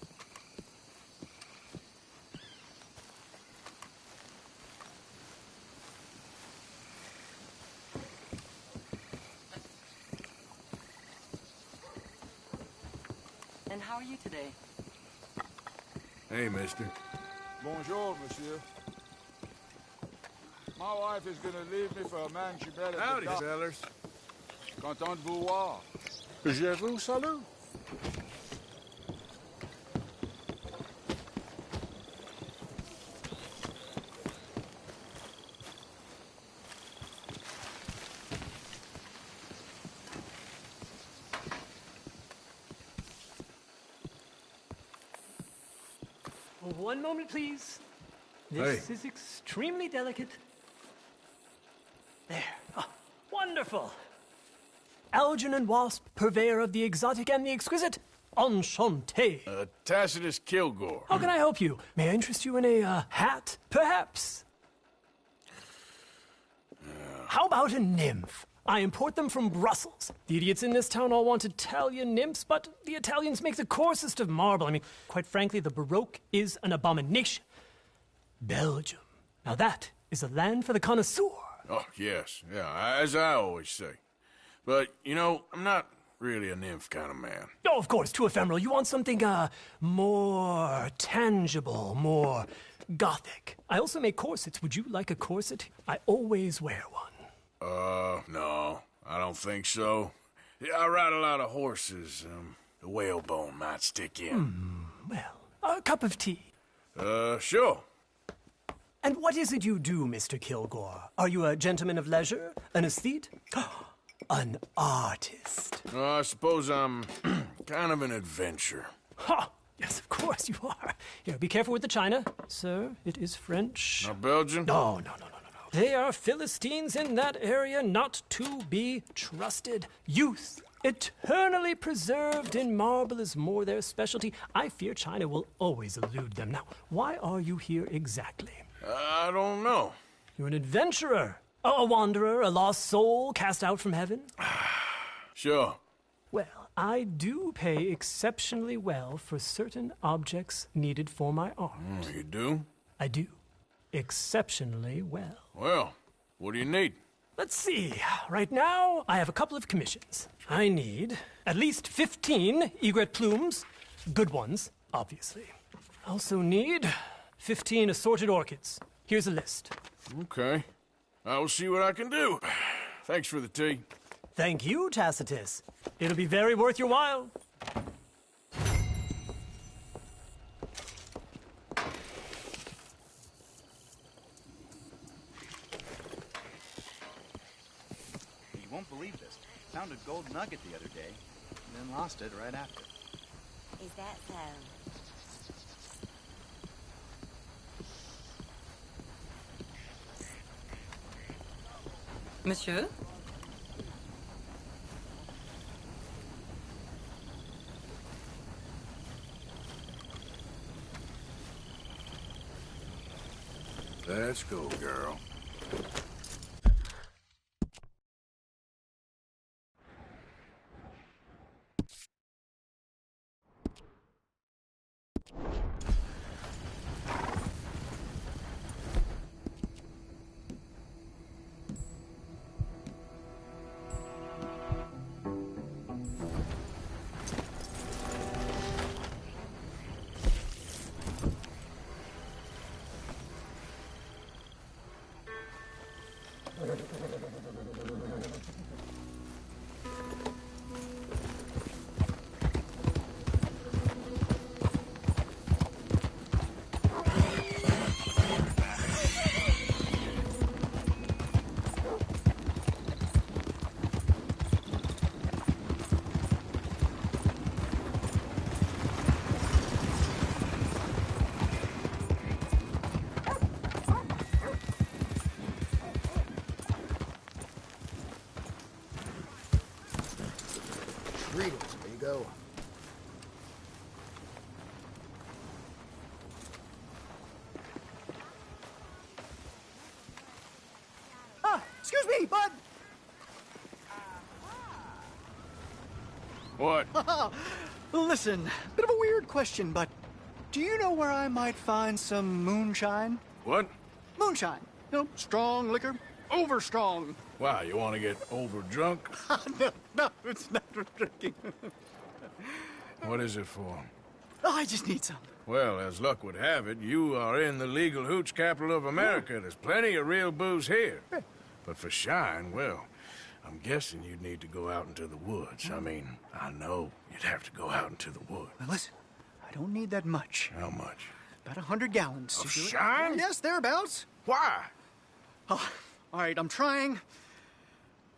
And how are you today? Hey, mister. Bonjour, monsieur. My wife is gonna leave me for a man she met at Howdy, the dock. fellers. Content de vous voir. Je vous salue. One moment, please. This is extremely delicate. Wonderful! Algernon Wasp, purveyor of the exotic and the exquisite. Enchanté. Tacitus Kilgore. How can I help you? May I interest you in a hat, perhaps? How about a nymph? I import them from Brussels. The idiots in this town all want Italian nymphs, but the Italians make the coarsest of marble. I mean, quite frankly, the Baroque is an abomination. Belgium. Now that is a land for the connoisseur. Oh, yes. Yeah, as I always say. But, you know, I'm not really a nymph kind of man. Oh, of course, too ephemeral. You want something, more tangible, more gothic. I also make corsets. Would you like a corset? I always wear one. No, I don't think so. Yeah, I ride a lot of horses. The whalebone might stick in. Well, a cup of tea. Sure. And what is it you do, Mr. Kilgore? Are you a gentleman of leisure? An aesthete? An artist? I suppose I'm kind of an adventurer. Ha! Yes, of course you are. Here, be careful with the china. Sir, it is French. Not Belgian? No. They are Philistines in that area, not to be trusted. Youth, eternally preserved in marble, is more their specialty. I fear China will always elude them. Now, why are you here exactly? I don't know. You're an adventurer. A wanderer, a lost soul cast out from heaven? Sure. Well, I do pay exceptionally well for certain objects needed for my art. You do? I do. Exceptionally well. Well, what do you need? Let's see. Right now, I have a couple of commissions. I need at least 15 egret plumes. Good ones, obviously. I also need 15 assorted orchids. Here's a list. Okay. I will see what I can do. Thanks for the tea. Thank you, Tacitus. It'll be very worth your while. You won't believe this. Found a gold nugget the other day, and then lost it right after. Is that so? Monsieur? Let's go, girl. Greetings, amigo. Excuse me, bud. What? Listen, bit of a weird question, but do you know where I might find some moonshine? What? Moonshine. You know, strong liquor. Over strong. Wow, you want to get over drunk? No, it's not for drinking. What is it for? Oh, I just need some. Well, as luck would have it, you are in the legal hooch capital of America. There's plenty of real booze here. But for shine, well, I'm guessing you'd need to go out into the woods. I mean, I know you'd have to go out into the woods. Now listen, I don't need that much. How much? About 100 gallons. Of shine? Yes, thereabouts. Why? Oh, all right, I'm trying.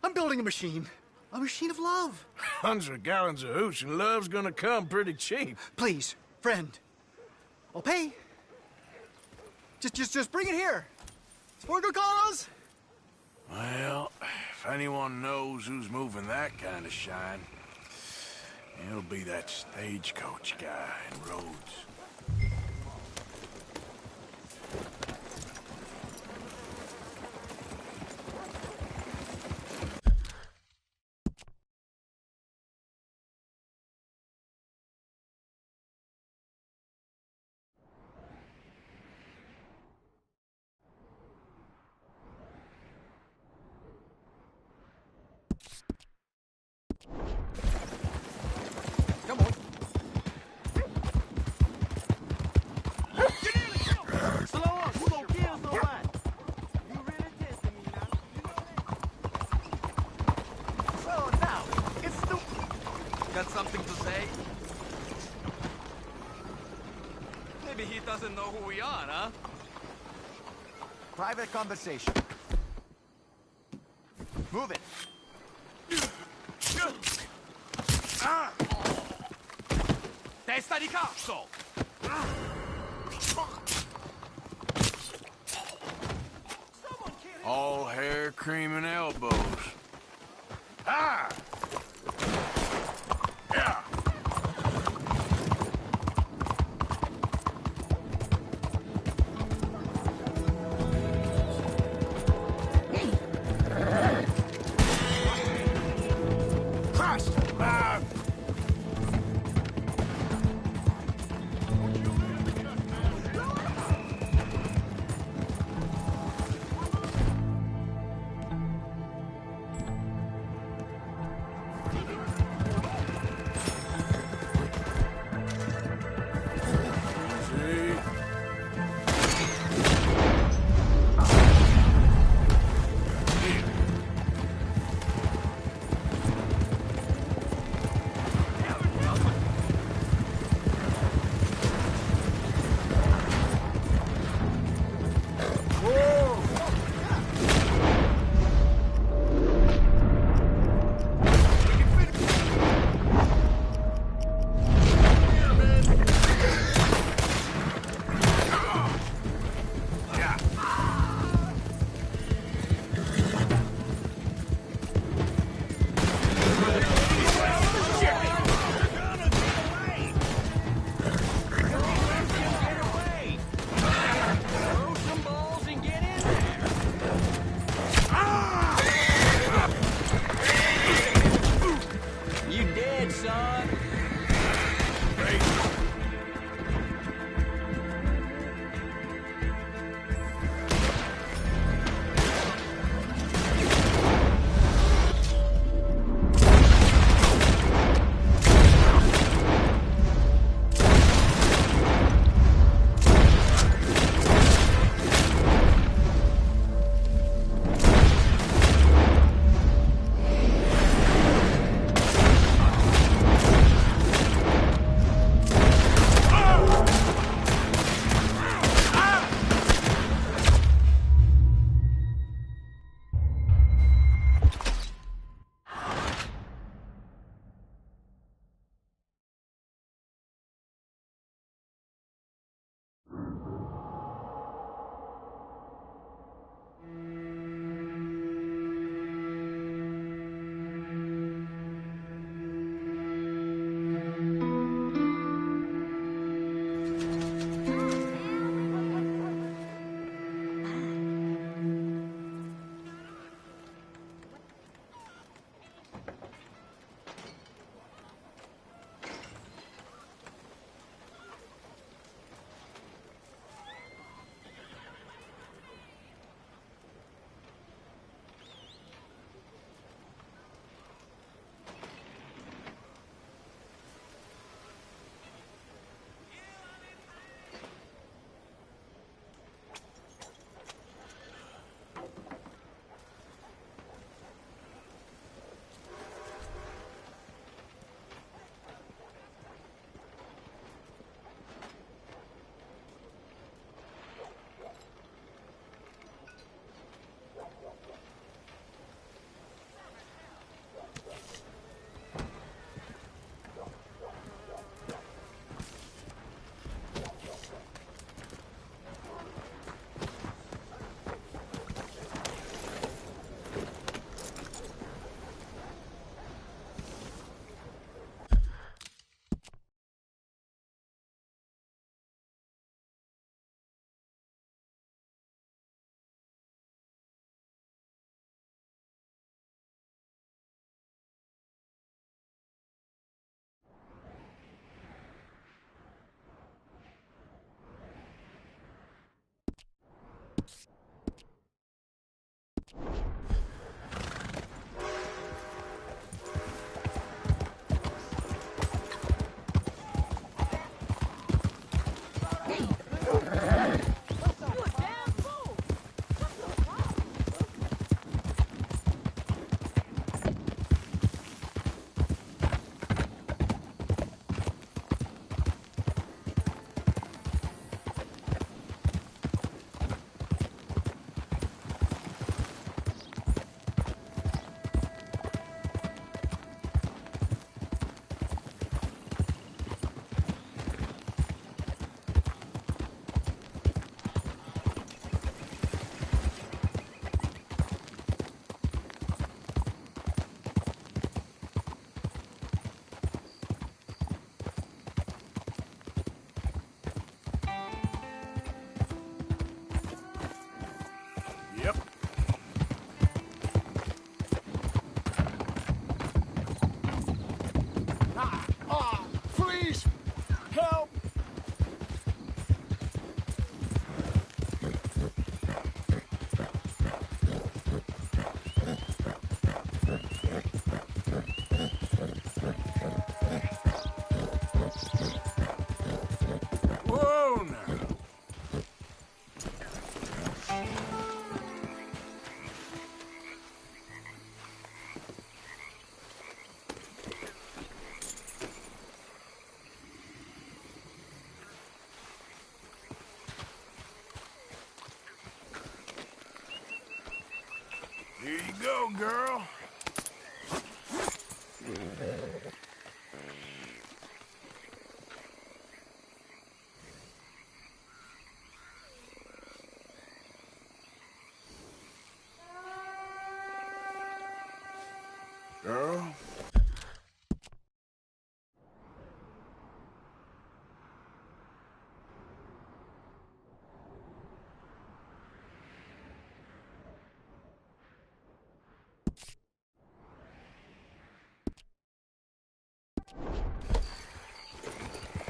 I'm building a machine. A machine of love. 100 gallons of hooch and love's gonna come pretty cheap. Please, friend. I'll pay. Just bring it here. It's for a good cause. Well, if anyone knows who's moving that kind of shine, it'll be that stagecoach guy in Rhodes. Got something to say? Maybe he doesn't know who we are, huh? Private conversation. Move it. Testa di cazzo! All hair, cream, and elbows. Ah! Yeah! Crushed! Ah!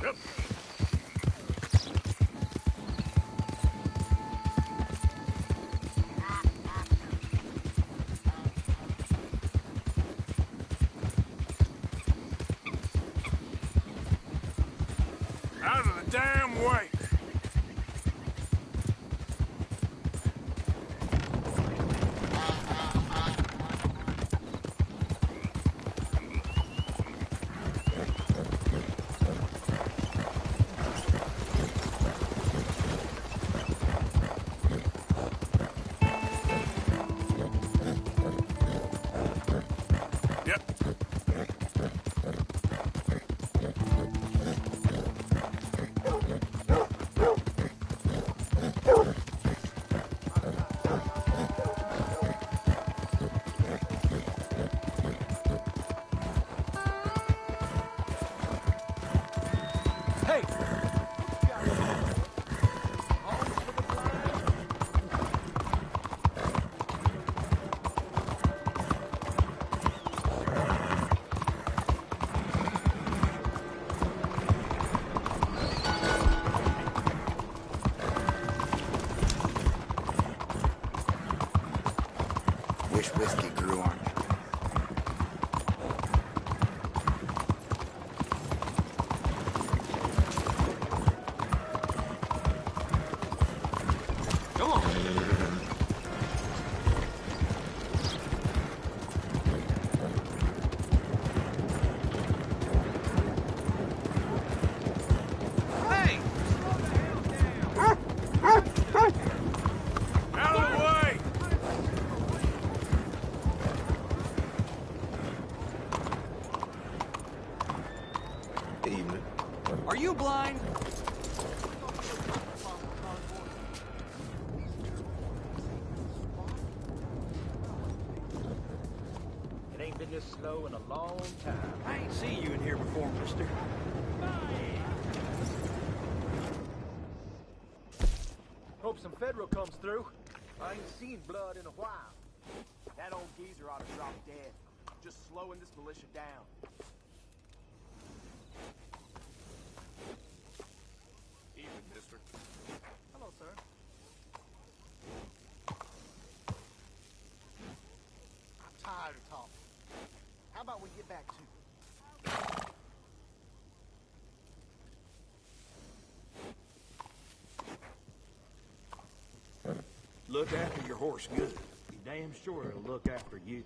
Yep. Out of the damn way! Wish whiskey grew on you. Come on. Hey! Out of the way! Evening. Are you blind? It ain't been this slow in a long time. I ain't seen you in here before, mister. Hope some federal comes through. I ain't seen blood in a while. That old geezer ought to drop dead. Just slowing this militia down. Evening, mister. Hello, sir. I'm tired of talking. How about we get back to it? Look after your horse good. Be damn sure it'll look after you.